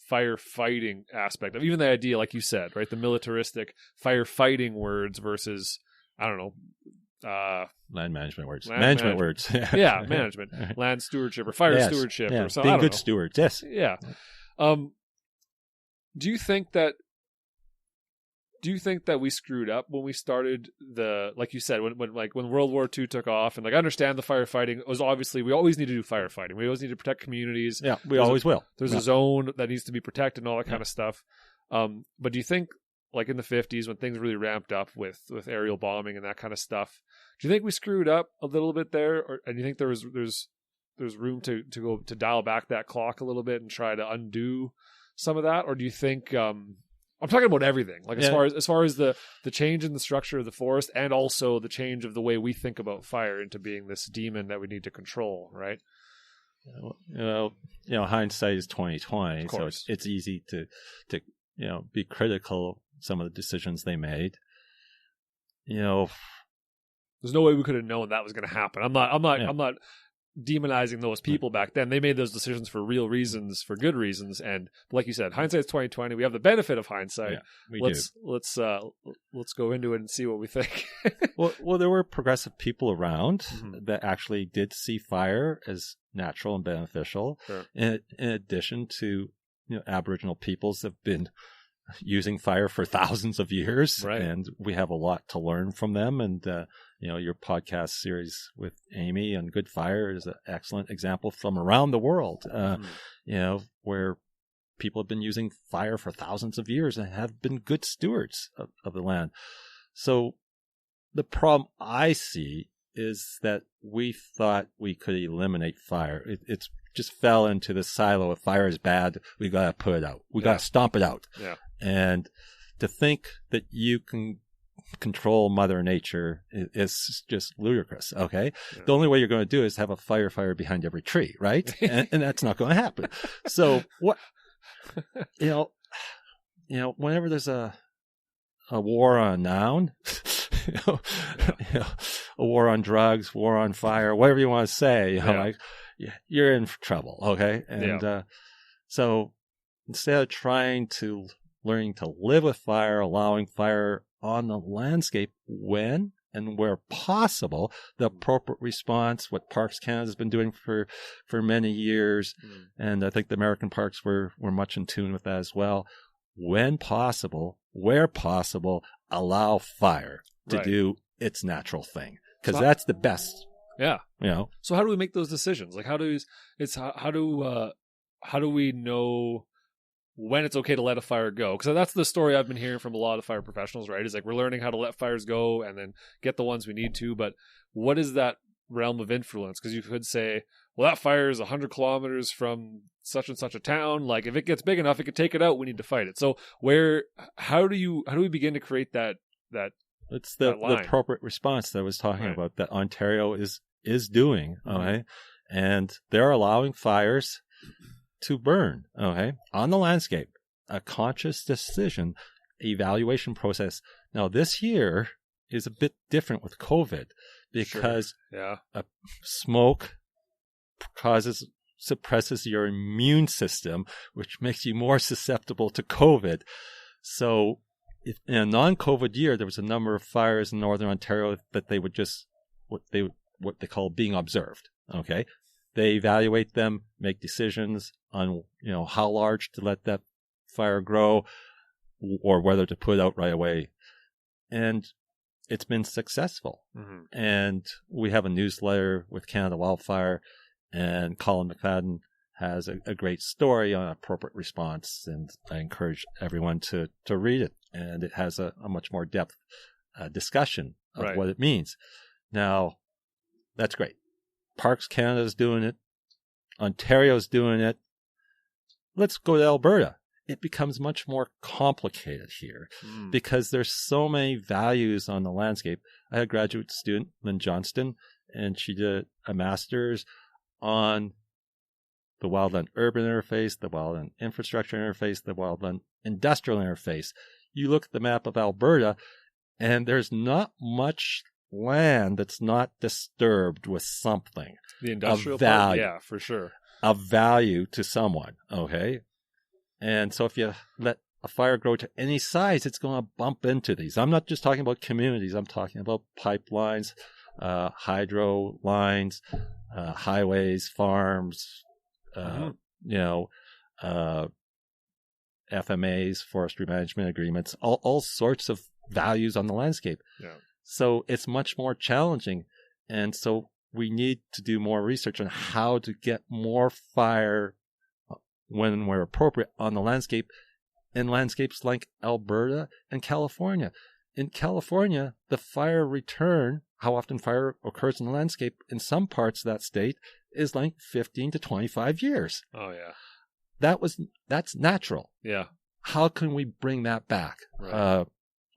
firefighting aspect of even the idea, like you said, right? The militaristic firefighting words versus, I don't know, land management words. Management words. Yeah, management, land stewardship or fire stewardship or something. Being good stewards. Yes. Yeah. Do you think that we screwed up when we started like you said, when World War II took off, and like I understand the firefighting was obviously, we always need to do firefighting. We always need to protect communities. Yeah, we always will. There's a zone that needs to be protected and all that kind of stuff. But do you think like in the 50s when things really ramped up with aerial bombing and that kind of stuff, do you think we screwed up a little bit there? And do you think there's room to go to dial back that clock a little bit and try to undo some of that? Or do you think, I'm talking about everything, like as far as the change in the structure of the forest and also the change of the way we think about fire into being this demon that we need to control, right? Hindsight is 20/20, so it's easy to be critical of some of the decisions they made. There's no way we could have known that was going to happen. I'm not demonizing those people back then. They made those decisions for real reasons, for good reasons, and like you said, hindsight's 20/20. We have the benefit of hindsight. Yeah, we do. Let's go into it and see what we think. well, there were progressive people around that actually did see fire as natural and beneficial. Sure. In addition to Aboriginal peoples have been using fire for thousands of years, right. And we have a lot to learn from them. And your podcast series with Amy on Good Fire is an excellent example from around the world, where people have been using fire for thousands of years and have been good stewards of the land. So the problem I see is that we thought we could eliminate fire. It's just fell into the silo. If fire is bad, we got to put it out. We got to stomp it out. Yeah. And to think that you can control Mother Nature is just ludicrous. Okay. Yeah. The only way you're going to do is have a firefighter behind every tree, right? and that's not going to happen. So what, whenever there's a war on noun, a war on drugs, war on fire, whatever you want to say, you're in trouble. Okay. And, so instead of learning to live with fire, allowing fire on the landscape when and where possible, the appropriate response, what Parks Canada has been doing for many years, and I think the American parks were much in tune with that as well. When possible, where possible, allow fire to do its natural thing, because that's the best. Yeah. So how do we make those decisions? Like how do we know when it's okay to let a fire go? Because that's the story I've been hearing from a lot of fire professionals, right? Is like we're learning how to let fires go and then get the ones we need to. But what is that realm of influence? Because you could say, well, that fire is 100 kilometers from such and such a town. Like if it gets big enough, it could take it out. We need to fight it. So how do we begin to create that? It's the appropriate response that I was talking about that Ontario is doing. Okay. And they're allowing fires to burn, on the landscape. A conscious decision, evaluation process. Now, this year is a bit different with COVID because smoke suppresses your immune system, which makes you more susceptible to COVID. So if in a non-COVID year, there was a number of fires in Northern Ontario that they would just, what they call being observed, okay? They evaluate them, make decisions on, how large to let that fire grow or whether to put it out right away. And it's been successful. Mm-hmm. And we have a newsletter with Canada Wildfire, and Colin McFadden has a great story on appropriate response. And I encourage everyone to read it. And it has a much more depth discussion of what it means. Now, that's great. Parks Canada's doing it. Ontario's doing it. Let's go to Alberta. it becomes much more complicated here because there's so many values on the landscape. I had a graduate student, Lynn Johnston, and she did a master's on the wildland-urban interface, the wildland infrastructure interface, the wildland industrial interface. You look at the map of Alberta, and there's not much land that's not disturbed with something. The industrial of value, part? Yeah, for sure. Of value to someone, okay? And so if you let a fire grow to any size, it's going to bump into these. I'm not just talking about communities. I'm talking about pipelines, hydro lines, highways, farms, FMAs, forestry management agreements, all sorts of values on the landscape. Yeah. So it's much more challenging. And so we need to do more research on how to get more fire when we're appropriate on the landscape in landscapes like Alberta and California. In California, the fire return, how often fire occurs in the landscape in some parts of that state, is like 15 to 25 years. Oh, yeah. That's natural. Yeah. How can we bring that back? Right.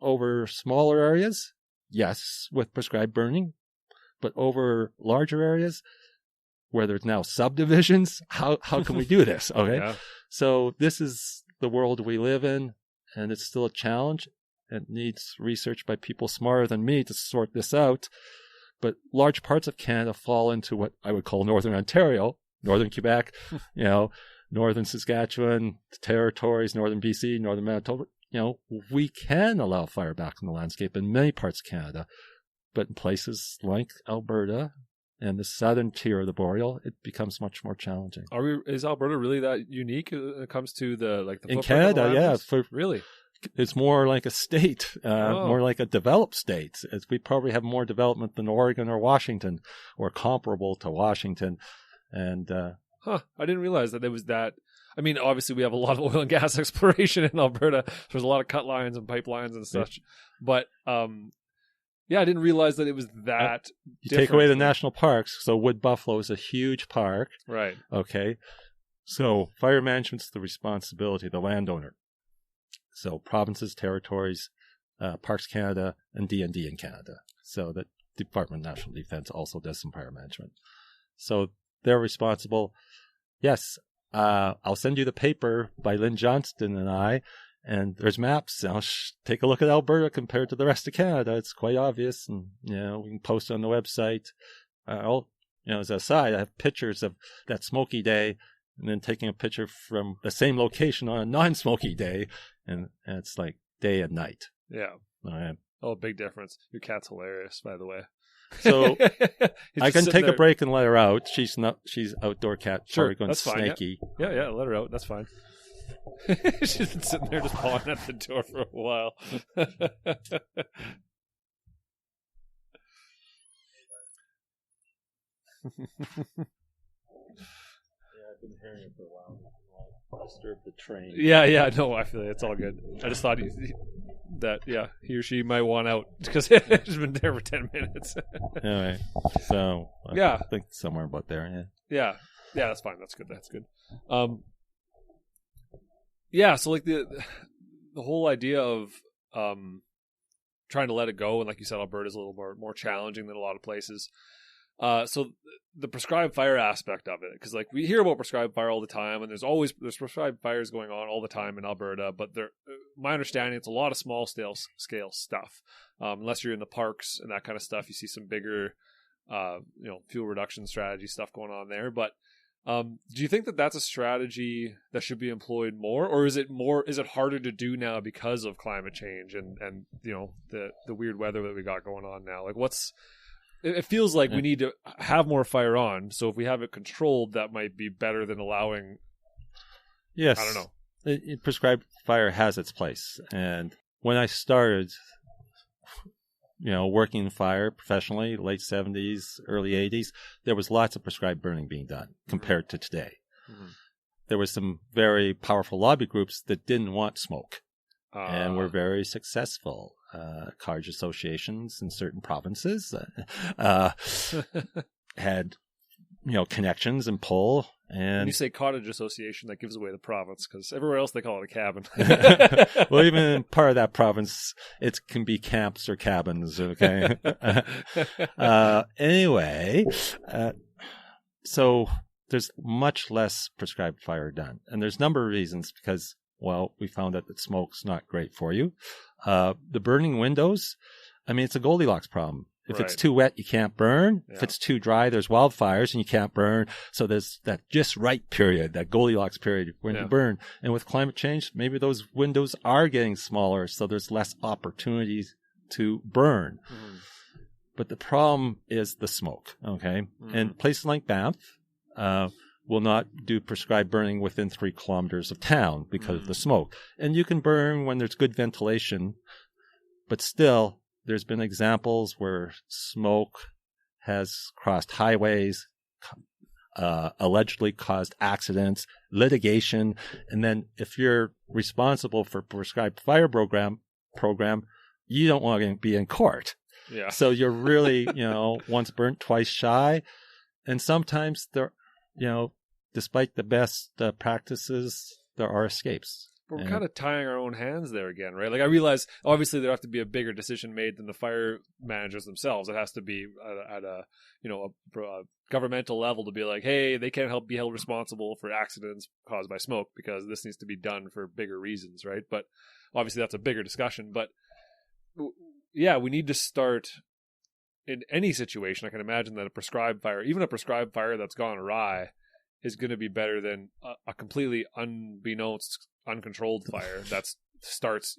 Over smaller areas, yes, with prescribed burning, but over larger areas where there's now subdivisions, how can we do this? Okay. Yeah. So this is the world we live in, and it's still a challenge. It needs research by people smarter than me to sort this out. But large parts of Canada fall into what I would call Northern Ontario, Northern Quebec, Northern Saskatchewan, territories, Northern BC, Northern Manitoba. We can allow fire back in the landscape in many parts of Canada. But in places like Alberta and the southern tier of the boreal, it becomes much more challenging. Is Alberta really that unique when it comes to the in Canada? Yeah, really, it's more like a state, more like a developed state. We probably have more development than Oregon or Washington, or comparable to Washington. And I didn't realize that there was that. I mean, obviously we have a lot of oil and gas exploration in Alberta. There's a lot of cut lines and pipelines and such, but yeah, I didn't realize that it was that. You take away the national parks, so Wood Buffalo is a huge park. Right. Okay. So fire management's the responsibility of the landowner. So provinces, territories, Parks Canada, and D&D in Canada. So the Department of National Defense also does some fire management. So they're responsible. Yes, I'll send you the paper by Lynn Johnston and I, and there's maps. I'll take a look at Alberta compared to the rest of Canada. It's quite obvious, and we can post it on the website. As an aside, I have pictures of that smoky day, and then taking a picture from the same location on a non-smoky day, and it's like day and night. Yeah. Oh, big difference. Your cat's hilarious, by the way. So I can take a break and let her out. She's outdoor cat. Sure, probably going that's fine. snaky. Yeah, let her out. That's fine. She's been sitting there just pawing at the door for a while. Yeah, I've been hearing it for a while. Disturb the train. Yeah, no, I feel it. It's all good. I just thought he or she might want out because it's been there for 10 minutes. Anyway, so I think somewhere about there. Yeah, that's fine. That's good. Yeah, so like the whole idea of trying to let it go, and like you said, Alberta is a little more challenging than a lot of places. So the prescribed fire aspect of it, because like we hear about prescribed fire all the time, and there's prescribed fires going on all the time in Alberta, but my understanding, it's a lot of small scale stuff. Unless you're in the parks and that kind of stuff, you see some bigger, fuel reduction strategy stuff going on there. But do you think that that's a strategy that should be employed more, or is it harder to do now because of climate change and the weird weather that we got going on now? Like it feels like we need to have more fire on. So if we have it controlled, that might be better than allowing. Yes. I don't know. Prescribed fire has its place. And when I started, working in fire professionally, late 70s, early 80s, there was lots of prescribed burning being done compared to today. Mm-hmm. There was some very powerful lobby groups that didn't want smoke and were very successful. College associations in certain provinces had connections and pull. When And you say cottage association, that gives away the province, because everywhere else they call it a cabin. well, even in part of that province, it can be camps or cabins. Okay. Anyway, so there's much less prescribed fire done, and there's a number of reasons because, well, we found out that smoke's not great for you. The burning windows, I mean, it's a Goldilocks problem. If it's too wet, you can't burn. Yeah. If it's too dry, there's wildfires and you can't burn. So there's that just right period, that Goldilocks period when you burn. And with climate change, maybe those windows are getting smaller, so there's less opportunities to burn. Mm. But the problem is the smoke, okay? Mm. And places like Banff will not do prescribed burning within 3 kilometers of town because of the smoke. And you can burn when there's good ventilation, but still, there's been examples where smoke has crossed highways, allegedly caused accidents, litigation, and then if you're responsible for prescribed fire program, you don't want to be in court. Yeah. So you're really, once burnt, twice shy, and sometimes there, despite the best practices, there are escapes. But we're kind of tying our own hands there again, right? Like, I realize, obviously, there have to be a bigger decision made than the fire managers themselves. It has to be at a governmental level to be like, hey, they can't be held responsible for accidents caused by smoke because this needs to be done for bigger reasons, right? But obviously, that's a bigger discussion. But yeah, we need to start in any situation. I can imagine that a prescribed fire, even a prescribed fire that's gone awry, is going to be better than a completely uncontrolled fire that starts,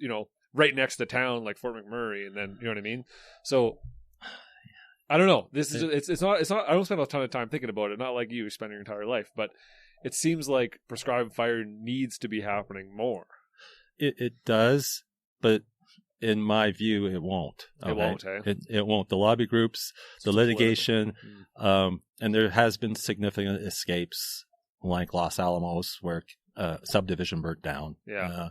right next to town like Fort McMurray, and then, you know what I mean? So I don't know. This is it's not I don't spend a ton of time thinking about it, not like you spend your entire life, but it seems like prescribed fire needs to be happening more. It does, but in my view, it won't. Okay? It won't, eh? It won't. The lobby groups, the litigation, and there has been significant escapes like Los Alamos where subdivision burnt down. Yeah.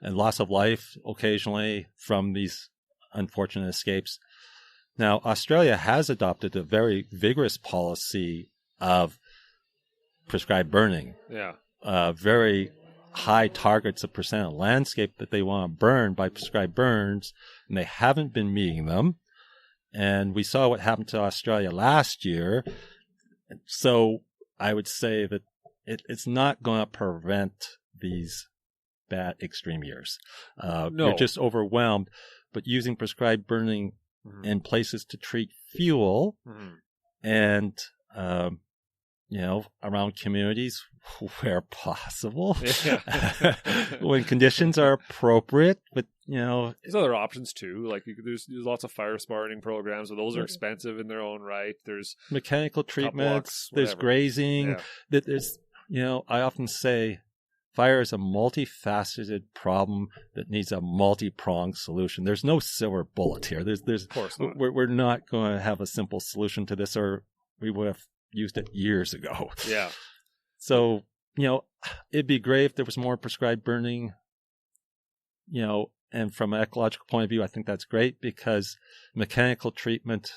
And loss of life occasionally from these unfortunate escapes. Now, Australia has adopted a very vigorous policy of prescribed burning. Yeah. Very high targets of percent of landscape that they want to burn by prescribed burns, and they haven't been meeting them. And we saw what happened to Australia last year. So I would say that it's not going to prevent these bad extreme years. No. You're just overwhelmed. But using prescribed burning in places to treat fuel and around communities where possible, when conditions are appropriate. But there's other options too. Like there's lots of fire sparring programs, but those are expensive in their own right. There's mechanical treatments. There's grazing. Yeah. There's I often say fire is a multifaceted problem that needs a multi-pronged solution. There's no silver bullet here. There's of course not. We're not going to have a simple solution to this, or we would have used it years ago. Yeah. So, it'd be great if there was more prescribed burning, and from an ecological point of view, I think that's great because mechanical treatment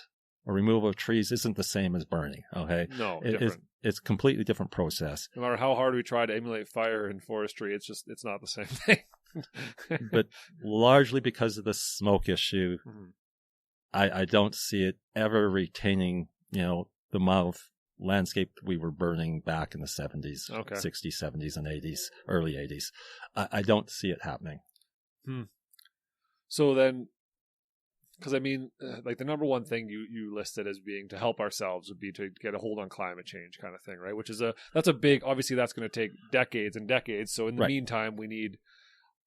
or removal of trees isn't the same as burning. Okay. No, different. It's a completely different process. No matter how hard we try to emulate fire in forestry, it's not the same thing. But largely because of the smoke issue, I don't see it ever retaining, the amount of landscape we were burning back in the 70s, 60s, 70s, and 80s, early 80s. I don't see it happening. So then, because I mean, like the number one thing you listed as being to help ourselves would be to get a hold on climate change kind of thing, right? Which is that's a big, obviously that's going to take decades and decades. So in the meantime, we need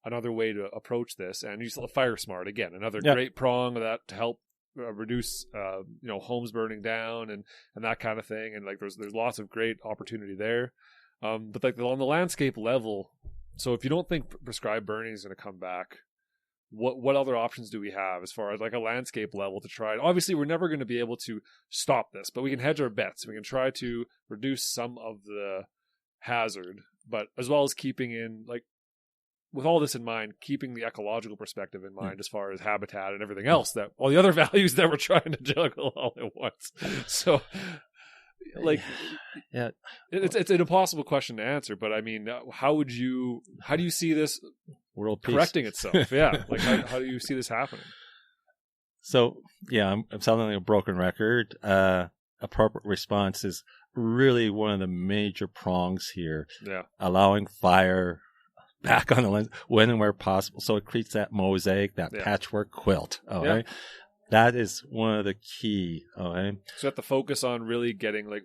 another way to approach this, and use fire smart again, another great prong of that to help reduce homes burning down and that kind of thing. And like there's lots of great opportunity there, but like on the landscape level, so if you don't think prescribed burning is going to come back, what other options do we have as far as like a landscape level to try? Obviously we're never going to be able to stop this, but we can hedge our bets. We can try to reduce some of the hazard, but as well as keeping in, like, with all this in mind, keeping the ecological perspective in mind as far as habitat and everything else, that all the other values that we're trying to juggle all at once. So like, yeah, it's an impossible question to answer. But I mean, how do you see this world peace correcting itself? Yeah, like how do you see this happening? So yeah, I'm sounding like a broken record. Appropriate response is really one of the major prongs here. Yeah, allowing fire back on the lens when and where possible, so it creates that mosaic, that patchwork quilt. Okay, that is one of the key. Okay, so we have to focus on really getting like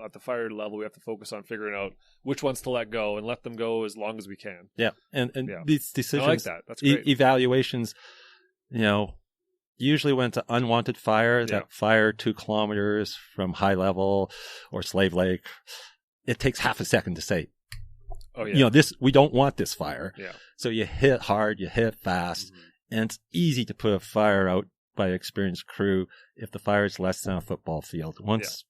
at the fire level. We have to focus on figuring out which ones to let go and let them go as long as we can. Yeah, and these decisions, I like that. That's great. Evaluations, usually when it's an unwanted fire, that fire 2 kilometers from high level or Slave Lake, it takes half a second to say, oh yeah, we don't want this fire. Yeah. So you hit hard, you hit fast, and it's easy to put a fire out by an experienced crew if the fire is less than a football field.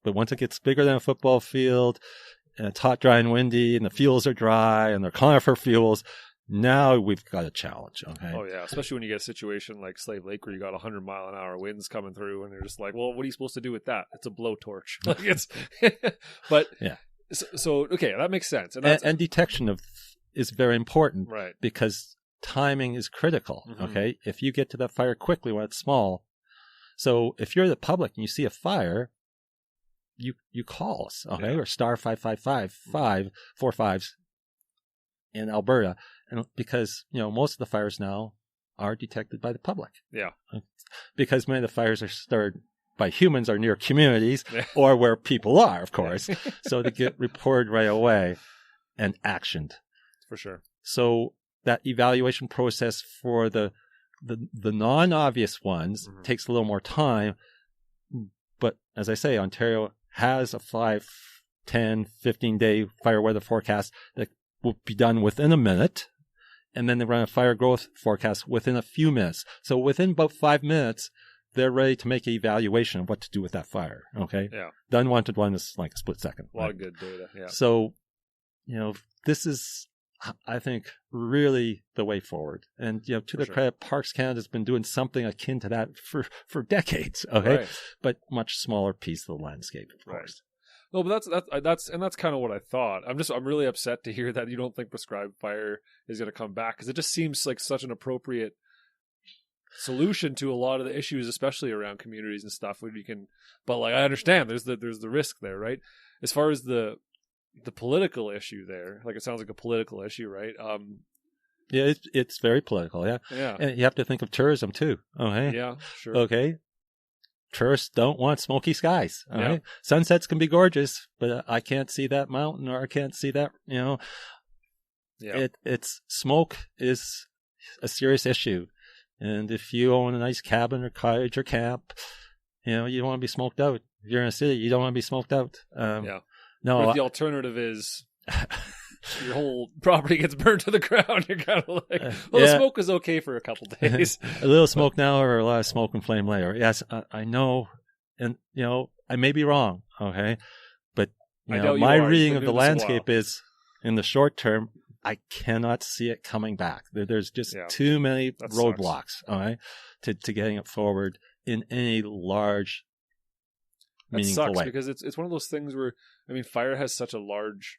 But once it gets bigger than a football field, and it's hot, dry, and windy, and the fuels are dry, and they're conifer fuels, now we've got a challenge. Okay. Oh yeah, especially when you get a situation like Slave Lake where you got 100-mile-an-hour winds coming through, and they're just like, well, what are you supposed to do with that? It's a blowtorch. Like it's, but yeah. So okay, that makes sense. And detection is very important, right? Because timing is critical. Okay, if you get to that fire quickly when it's small, so if you're the public and you see a fire, you call us, okay, or star 555 4 5s in Alberta, and because most of the fires now are detected by the public. Yeah, because many of the fires are started by humans are near communities or where people are, of course. So they get reported right away and actioned. For sure. So that evaluation process for the non-obvious ones takes a little more time. But as I say, Ontario has a 5, 10, 15-day fire weather forecast that will be done within a minute. And then they run a fire growth forecast within a few minutes. So within about 5 minutes, they're ready to make an evaluation of what to do with that fire. Okay. Yeah. The unwanted one is like a split second. A lot of good data. Yeah. So, this is, I think, really the way forward. And, to the credit, Parks Canada has been doing something akin to that for decades. Okay. Right. But much smaller piece of the landscape, of course. No, but that's kind of what I thought. I'm really upset to hear that you don't think prescribed fire is going to come back, because it just seems like such an appropriate solution to a lot of the issues, especially around communities and stuff. Where you can, but like I understand there's the risk there, right? As far as the political issue there, like it sounds like a political issue, right? Yeah, it's very political. Yeah, yeah. And you have to think of tourism too. Okay. Yeah, sure. Okay. Tourists don't want smoky skies. All right. Yeah. Sunsets can be gorgeous, but I can't see that mountain, or I can't see that. Yeah. It's smoke is a serious issue. And if you own a nice cabin or cottage or camp, you don't want to be smoked out. If you're in a city, you don't want to be smoked out. No. But if the alternative is your whole property gets burned to the ground, you're kind of like, the smoke is okay for a couple days. A little smoke now or a lot of smoke and flame later. Yes, I know. And, I may be wrong. Okay. But, my reading of the landscape is in the short term, I cannot see it coming back. There's just too many roadblocks, all right, to getting it forward in any large, meaningful way. Because it's one of those things where, firefighting has such a large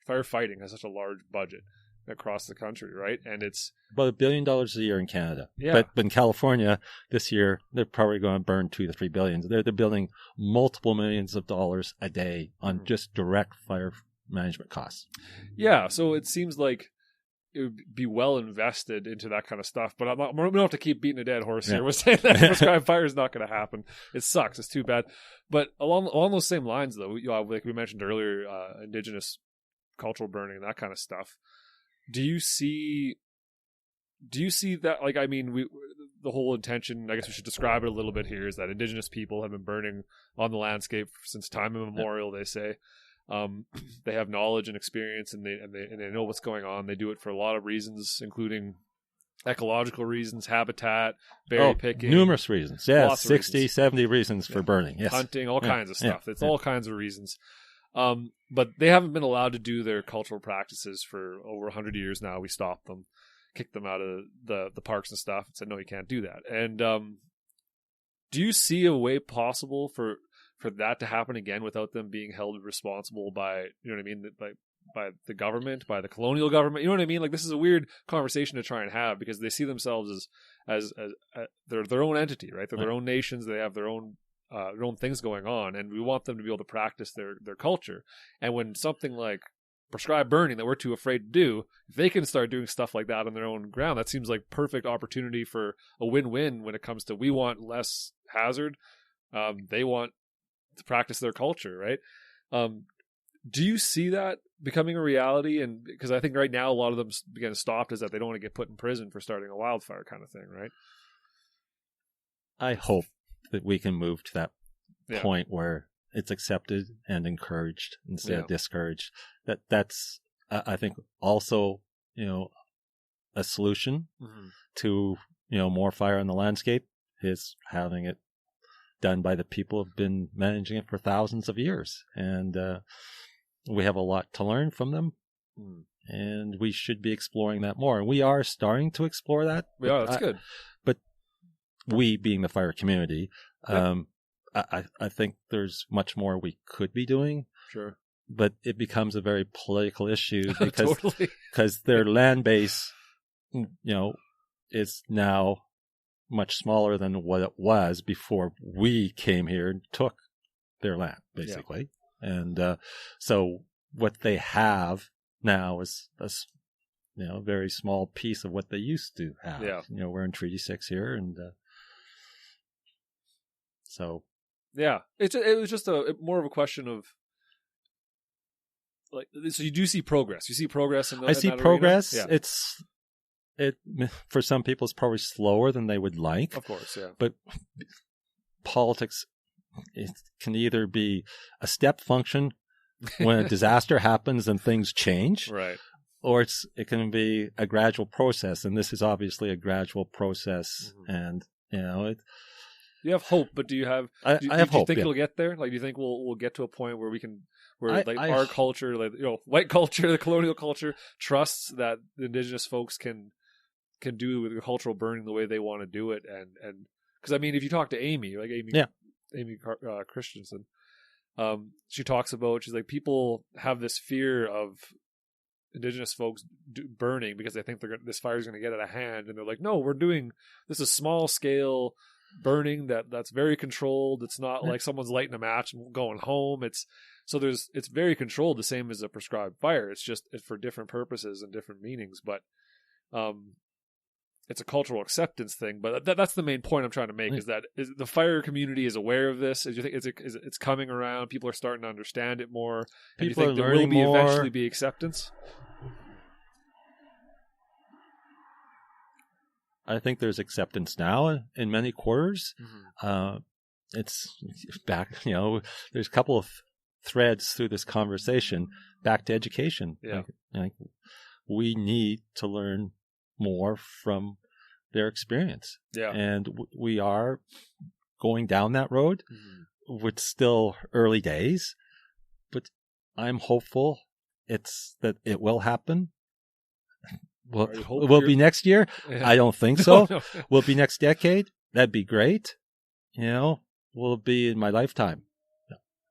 budget across the country, right? And it's about $1 billion a year in Canada. Yeah. But in California this year, they're probably going to burn $2 to $3 billion. They're building multiple millions of dollars a day on just direct fire management costs. Yeah. So it seems like it would be well invested into that kind of stuff. But we don't have to keep beating a dead horse here. We're saying that prescribed fire is not going to happen. It sucks. It's too bad. But along those same lines, though, like we mentioned earlier, Indigenous cultural burning and that kind of stuff. Do you see that? Like, the whole intention, I guess we should describe it a little bit here, is that Indigenous people have been burning on the landscape since time immemorial. They say. They have knowledge and experience, and they know what's going on. They do it for a lot of reasons, including ecological reasons, habitat, berry picking. Numerous reasons. Yeah, 60, 70 reasons for burning. Yes. Hunting, all kinds of stuff. It's all kinds of reasons. But they haven't been allowed to do their cultural practices for over 100 years now. We stopped them, kicked them out of the parks and stuff, and said, no, you can't do that. And do you see a way possible for for that to happen again without them being held responsible by, you know what I mean, by the government, by the colonial government. You know what I mean? Like, this is a weird conversation to try and have because they see themselves as they're their own entity, right? They're their own nations. They have their own things going on, and we want them to be able to practice their culture. And when something like prescribed burning that we're too afraid to do, if they can start doing stuff like that on their own ground, that seems like perfect opportunity for a win-win when it comes to, we want less hazard. They want to practice their culture, right? Do you see that becoming a reality? And because I think right now a lot of them getting stopped is that they don't want to get put in prison for starting a wildfire kind of thing, right? I hope that we can move to that point where it's accepted and encouraged instead of discouraged. That's I think also, you know, a solution to, you know, more fire on the landscape is having it done by the people who've been managing it for thousands of years. And we have a lot to learn from them. And we should be exploring that more. And we are starting to explore that. Yeah, that's good. But we, being the fire community, I think there's much more we could be doing. Sure. But it becomes a very political issue Totally. because their land base, you know, is now much smaller than what it was before we came here and took their land, basically. And so what they have now is a very small piece of what they used to have. Yeah. You know, we're in Treaty 6 here, and so. Yeah, it was just more of a question of, like, so you do see progress. You see progress in the. I see progress. Yeah. It for some people it's probably slower than they would like. Of course, yeah. But politics, it can either be a step function when a disaster happens and things change, right? Or it can be a gradual process, and this is obviously a gradual process, and you know. You have hope, but do you have? I have hope. Do you think it'll get there? Like, do you think we'll get to a point where we can, our culture, like, you know, white culture, the colonial culture, trusts that the indigenous folks can do the cultural burning the way they want to do it, and because I mean, if you talk to Amy, like Amy Christensen, she talks about, she's like, people have this fear of indigenous folks burning because they think this fire is going to get out of hand, and they're like, no, we're doing this is small scale burning that's very controlled. It's not like someone's lighting a match and going home. It's very controlled, the same as a prescribed fire. It's just for different purposes and different meanings, but it's a cultural acceptance thing. But that's the main point I'm trying to make, is that the fire community is aware of this. Do you think it's coming around? People are starting to understand it more. People and do you think there will eventually be acceptance? I think there's acceptance now in many quarters. It's back, you know, there's a couple of threads through this conversation back to education. Yeah. Like we need to learn more from their experience. Yeah. And we are going down that road. It's still early days, but I'm hopeful that it will happen. Will it be next year? Yeah. I don't think so. No. Will it be next decade? That'd be great. You know, will it be in my lifetime?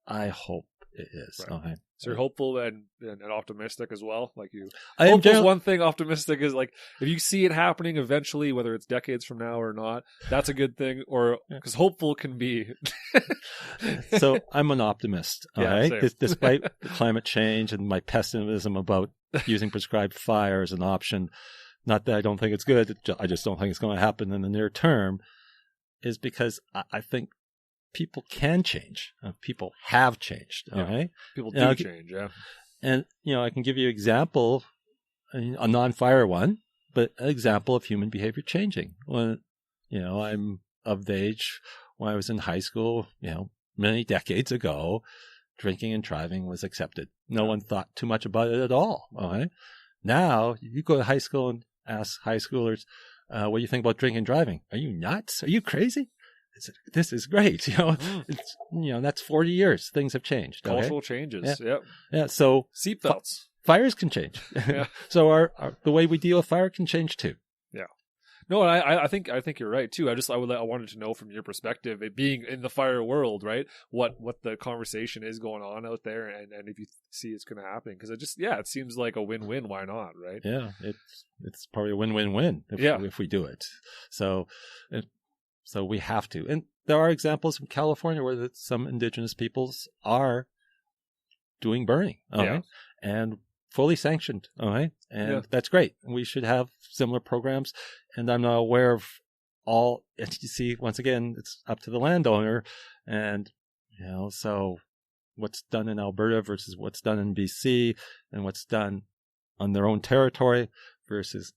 I hope it is. Right. Okay. So you're hopeful and optimistic as well? Like you, hopeful one thing, optimistic is like, if you see it happening eventually, whether it's decades from now or not, that's a good thing. Or because hopeful can be. So I'm an optimist. Despite climate change and my pessimism about using prescribed fire as an option, not that I don't think it's good, I just don't think it's going to happen in the near term, is because I think people can change. People have changed. Okay, people do change. Yeah, and you know, I can give you an example, a non-fire one, but an example of human behavior changing. When I'm of the age when I was in high school, many decades ago, drinking and driving was accepted. No one thought too much about it at all. Okay, now you go to high school and ask high schoolers, "What do you think about drinking and driving? Are you nuts? Are you crazy?" This is great. It's that's 40 years. Things have changed. Cultural changes. Yeah. So seatbelts. Fires can change. Yeah. So our the way we deal with fire can change too. Yeah. No, I think you're right too. I wanted to know from your perspective, it being in the fire world, right? What the conversation is going on out there, and if you see it's going to happen, because it seems like a win-win. Why not, right? Yeah, it's probably a win-win-win if we do it. So we have to, and there are examples from California where some indigenous peoples are doing burning, and fully sanctioned, and that's great. We should have similar programs, and I'm not aware of all. You see, once again, it's up to the landowner, and so what's done in Alberta versus what's done in BC, and what's done on their own territory versus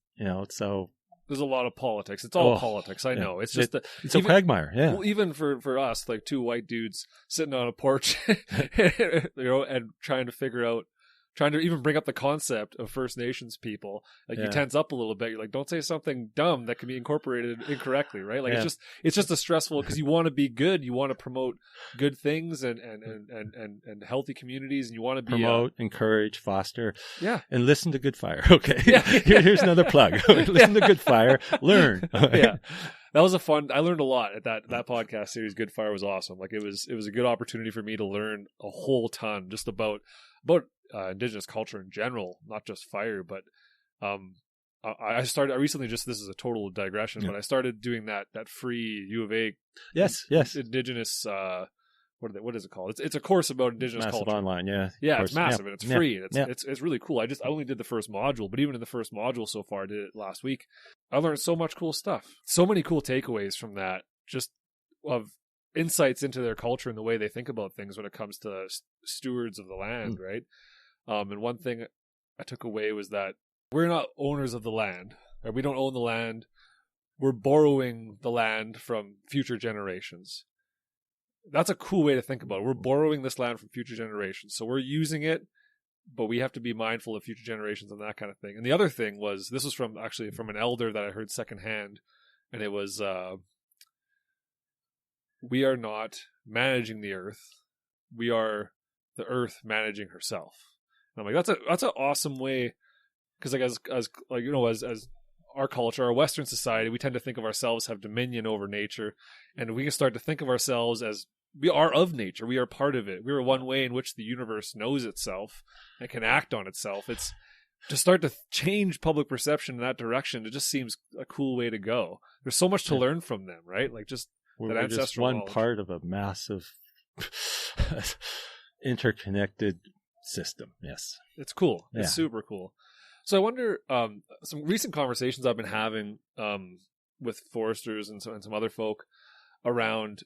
so. There's a lot of politics. It's all politics. I know. It's just it's a quagmire. Yeah. Well, even for us, like two white dudes sitting on a porch, and trying to even bring up the concept of First Nations people, like you tense up a little bit. You're like, don't say something dumb that can be incorporated incorrectly, right? Like it's just a stressful, because you want to be good, you want to promote good things and healthy communities, and you want to promote, encourage, foster, and listen to Good Fire. Okay, here's another plug. Listen to Good Fire, learn. Yeah. That was I learned a lot at that podcast series. Good Fire was awesome. Like it was a good opportunity for me to learn a whole ton just about Indigenous culture in general, not just fire, but I recently, this is a total digression, but I started doing that free U of A Indigenous what is it called? It's a course about Indigenous massive culture online, it's massive and it's free. It's really cool. I only did the first module, but even in the first module so far, I did it last week. I learned so much cool stuff, so many cool takeaways from that, just of insights into their culture and the way they think about things when it comes to stewards of the land, right? And one thing I took away was that we're not owners of the land. Right? We don't own the land. We're borrowing the land from future generations. That's a cool way to think about it. We're borrowing this land from future generations. So we're using it, but we have to be mindful of future generations and that kind of thing. And the other thing was, this was from an elder that I heard secondhand, and it was, we are not managing the earth. We are the earth managing herself. And I'm like, that's an awesome way, because as our culture, our Western society, we tend to think of ourselves have dominion over nature, and we can start to think of ourselves as we are of nature. We are part of it. We are one way in which the universe knows itself and can act on itself. It's to start to change public perception in that direction. It just seems a cool way to go. There's so much to learn from them, right? Like we're just one knowledge. Part of a massive interconnected system. Yes, it's cool. It's super cool. So I wonder, some recent conversations I've been having with foresters and some other folk around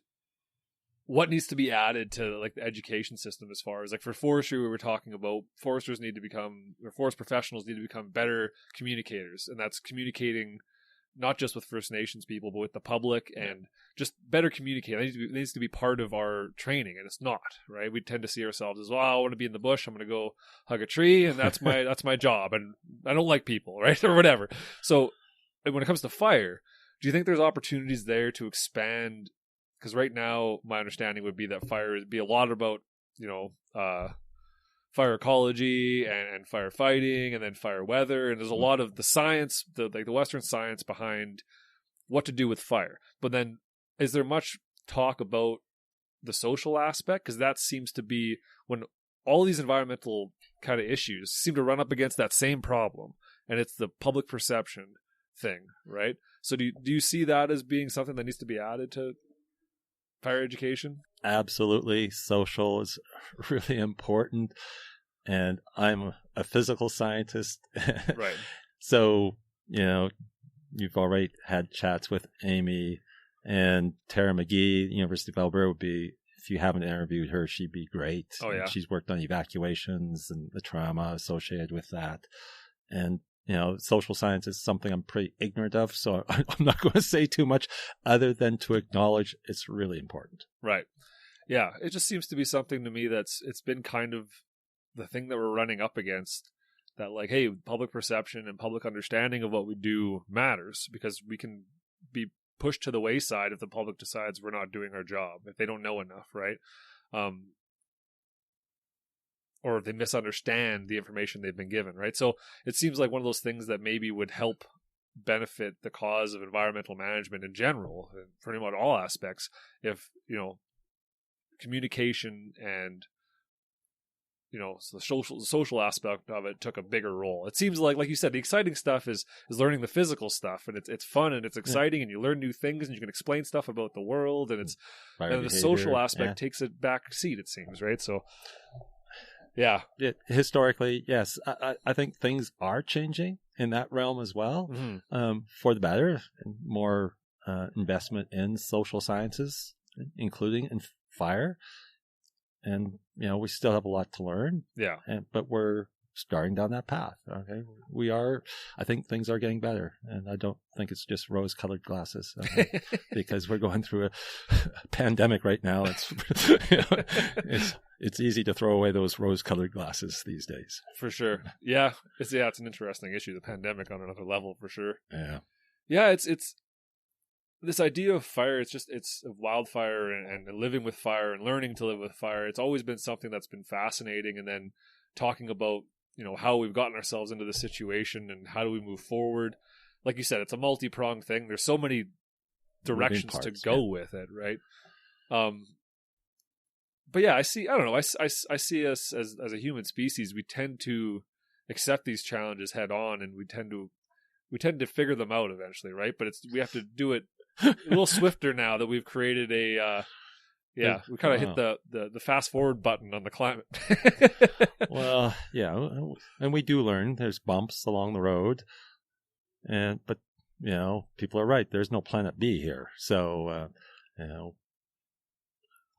what needs to be added to like the education system, as far as like for forestry, we were talking about forest professionals need to become better communicators, and that's communicating not just with First Nations people, but with the public, and just better communicate. It needs to be part of our training, and it's not, right? We tend to see ourselves as, well, I want to be in the bush, I'm going to go hug a tree, and that's my job, and I don't like people, right? Or whatever. So when it comes to fire, do you think there's opportunities there to expand? Because right now, my understanding would be that fire would be a lot about, fire ecology and firefighting, and then fire weather, and there's a lot of the science, the Western science behind what to do with fire. But then, is there much talk about the social aspect? Because that seems to be when all these environmental kind of issues seem to run up against that same problem, and it's the public perception thing, right? So do you see that as being something that needs to be added to fire education? Absolutely. Social is really important. And I'm a physical scientist. Right. So, you've already had chats with Amy, and Tara McGee, University of Alberta would be, if you haven't interviewed her, she'd be great. Oh, yeah. She's worked on evacuations and the trauma associated with that. And, social science is something I'm pretty ignorant of, so I'm not going to say too much other than to acknowledge it's really important. Right. Yeah. It just seems to be something to me it's been kind of the thing that we're running up against, that like, hey, public perception and public understanding of what we do matters, because we can be pushed to the wayside if the public decides we're not doing our job, if they don't know enough, right? Or if they misunderstand the information they've been given, right? So it seems like one of those things that maybe would help benefit the cause of environmental management in general, in pretty much all aspects, if, communication and, so the social aspect of it took a bigger role. It seems like you said, the exciting stuff is learning the physical stuff, and it's fun and it's exciting, and you learn new things and you can explain stuff about the world, and the social aspect takes a back seat, it seems, right? So, yeah. Historically, yes, I think things are changing in that realm as well, for the better, and more investment in social sciences, including in fire. And, we still have a lot to learn. Yeah. But we're starting down that path. Okay. I think things are getting better. And I don't think it's just rose colored glasses, because we're going through a pandemic right now. It's easy to throw away those rose colored glasses these days. For sure. Yeah. It's an interesting issue, the pandemic on another level, for sure. Yeah. Yeah. It's this idea of fire, it's of wildfire and living with fire and learning to live with fire. It's always been something that's been fascinating. And then talking about, how we've gotten ourselves into the situation and how do we move forward. Like you said, it's a multi-pronged thing. There's so many directions to go with it, right? But yeah, I don't know. I see us as a human species, we tend to accept these challenges head on, and we tend to figure them out eventually, right? But we have to do it a little swifter now that we've created we kind of hit the fast forward button on the climate. Well, yeah, and we do learn there's bumps along the road, but people are right. There's no planet B here, so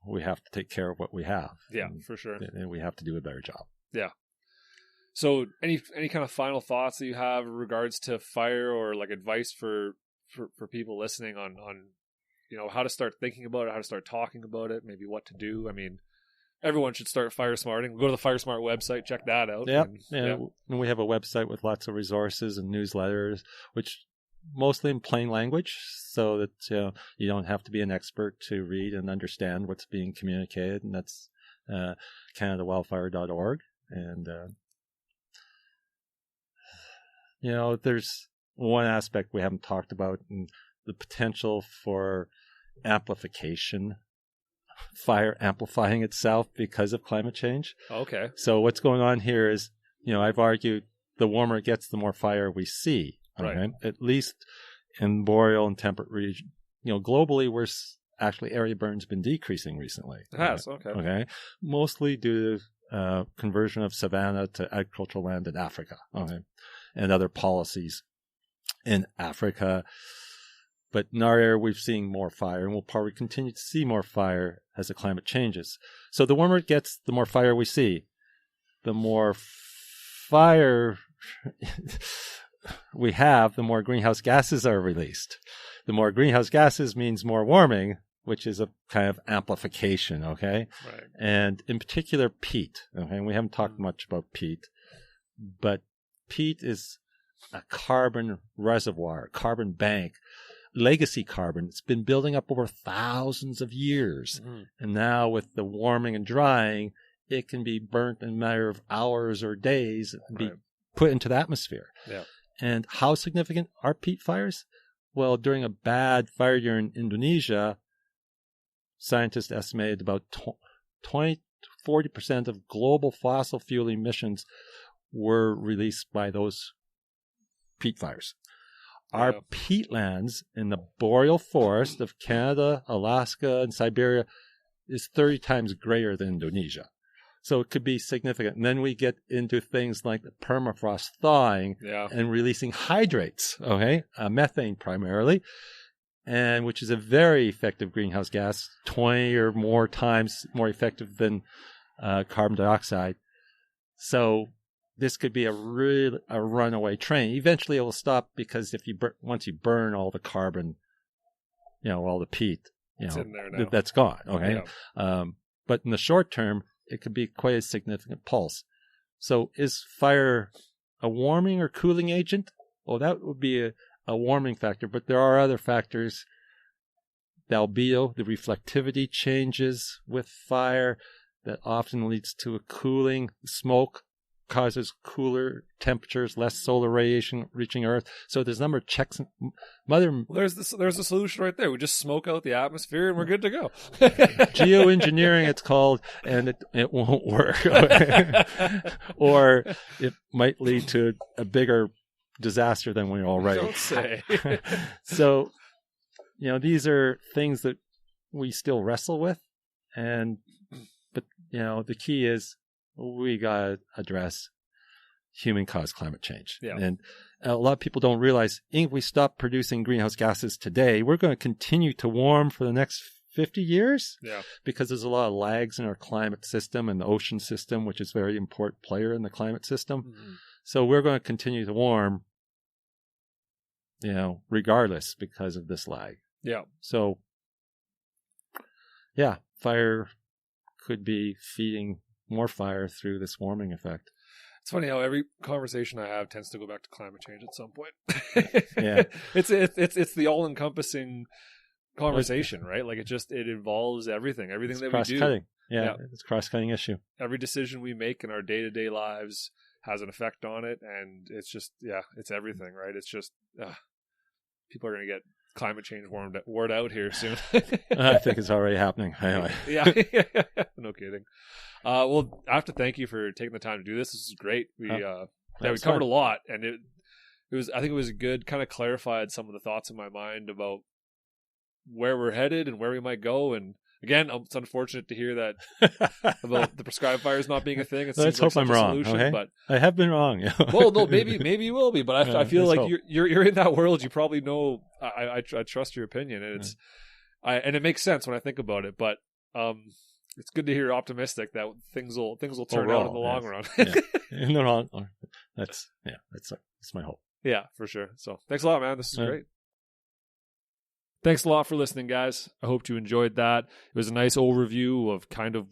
we have to take care of what we have. Yeah, for sure, and we have to do a better job. Yeah. So, any kind of final thoughts that you have in regards to fire, or like advice for people listening on how to start thinking about it, how to start talking about it, maybe what to do? I mean, everyone should start fire smarting. Go to the FireSmart website, check that out. Yeah. And we have a website with lots of resources and newsletters, which mostly in plain language, so that you don't have to be an expert to read and understand what's being communicated. And that's CanadaWildfire.org. And there's one aspect we haven't talked about, and the potential for amplification, fire amplifying itself because of climate change. Okay. So what's going on here is, I've argued the warmer it gets, the more fire we see. Right. Okay? At least in boreal and temperate region. Globally, area burns been decreasing recently. It has, okay. Okay. Mostly due to conversion of savanna to agricultural land in Africa. Okay. And other policies in Africa. But in our area, we've seen more fire, and we'll probably continue to see more fire as the climate changes. So the warmer it gets, the more fire we see. The more fire we have, the more greenhouse gases are released. The more greenhouse gases means more warming, which is a kind of amplification, okay? Right. And in particular, peat. Okay, and we haven't talked much about peat, but peat is a carbon reservoir, carbon bank, legacy carbon. It's been building up over thousands of years. Mm-hmm. And now with the warming and drying, it can be burnt in a matter of hours or days and be put into the atmosphere. Yeah. And how significant are peat fires? Well, during a bad fire year in Indonesia, scientists estimated about 20 to 40% of global fossil fuel emissions were released by those peat fires. Our peatlands in the boreal forest of Canada, Alaska, and Siberia is 30 times greater than Indonesia. So it could be significant. And then we get into things like the permafrost thawing and releasing hydrates, methane primarily, and which is a very effective greenhouse gas, 20 or more times more effective than carbon dioxide. So this could be a runaway train. Eventually it will stop, because if once you burn all the carbon, all the peat, it's in there now. That's gone. Okay. Yeah. But in the short term, it could be quite a significant pulse. So is fire a warming or cooling agent? Well, that would be a warming factor, but there are other factors. The albedo, the reflectivity changes with fire that often leads to a cooling. Smoke causes cooler temperatures, less solar radiation reaching Earth. So there's a number of checks. There's the solution right there. We just smoke out the atmosphere and we're good to go. Geoengineering, it's called, and it won't work. Or it might lead to a bigger disaster than we're all ready. Don't say. So, these are things that we still wrestle with. But the key is we got to address human-caused climate change. Yeah. And a lot of people don't realize if we stop producing greenhouse gases today, we're going to continue to warm for the next 50 years. Yeah. Because there's a lot of lags in our climate system and the ocean system, which is a very important player in the climate system. Mm-hmm. So we're going to continue to warm, regardless because of this lag. Yeah. So, yeah, fire could be feeding more fire through this warming effect. It's funny how every conversation I have tends to go back to climate change at some point. Yeah. It's the all-encompassing conversation, right? Like it involves everything that we do. Cross-cutting. Yeah, it's a cross-cutting issue. Every decision we make in our day-to-day lives has an effect on it, and it's just, it's everything, right? It's just, people are going to get climate change word out here soon. I think it's already happening. Anyway. Yeah. No kidding. Well, I have to thank you for taking the time to do this. This is great. We covered a lot, and it was. I think it was good. Kind of clarified some of the thoughts in my mind about where we're headed and where we might go. And again, it's unfortunate to hear that about the prescribed fires not being a thing. It seems Let's like hope I'm wrong. solution, Okay? But I have been wrong. Well, no, maybe you will be. But I feel like hope. you're in that world. You probably know. I trust your opinion, and and it makes sense when I think about it. But it's good to hear you're optimistic that things will turn out in the long run. In the long run, that's my hope. Yeah, for sure. So thanks a lot, man. This is great. Thanks a lot for listening, guys. I hope you enjoyed that. It was a nice overview of kind of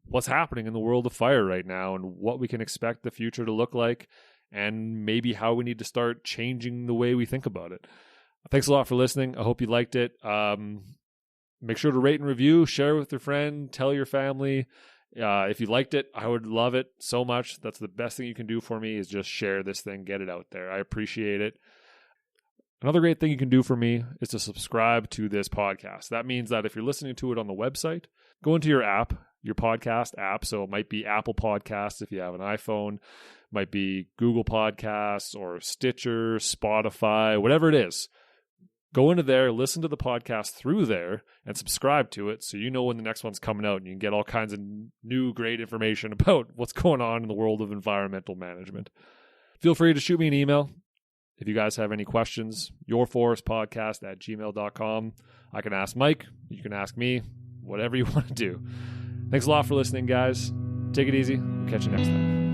what's happening in the world of fire right now and what we can expect the future to look like and maybe how we need to start changing the way we think about it. Thanks a lot for listening. I hope you liked it. Make sure to rate and review, share with your friend, tell your family. If you liked it, I would love it so much. That's the best thing you can do for me is just share this thing, get it out there. I appreciate it. Another great thing you can do for me is to subscribe to this podcast. That means that if you're listening to it on the website, go into your app, your podcast app. So it might be Apple Podcasts if you have an iPhone, might be Google Podcasts or Stitcher, Spotify, whatever it is. Go into there, listen to the podcast through there, and subscribe to it so you know when the next one's coming out and you can get all kinds of new great information about what's going on in the world of environmental management. Feel free to shoot me an email. If you guys have any questions, yourforestpodcast@gmail.com. I can ask Mike. You can ask me. Whatever you want to do. Thanks a lot for listening, guys. Take it easy. We'll catch you next time.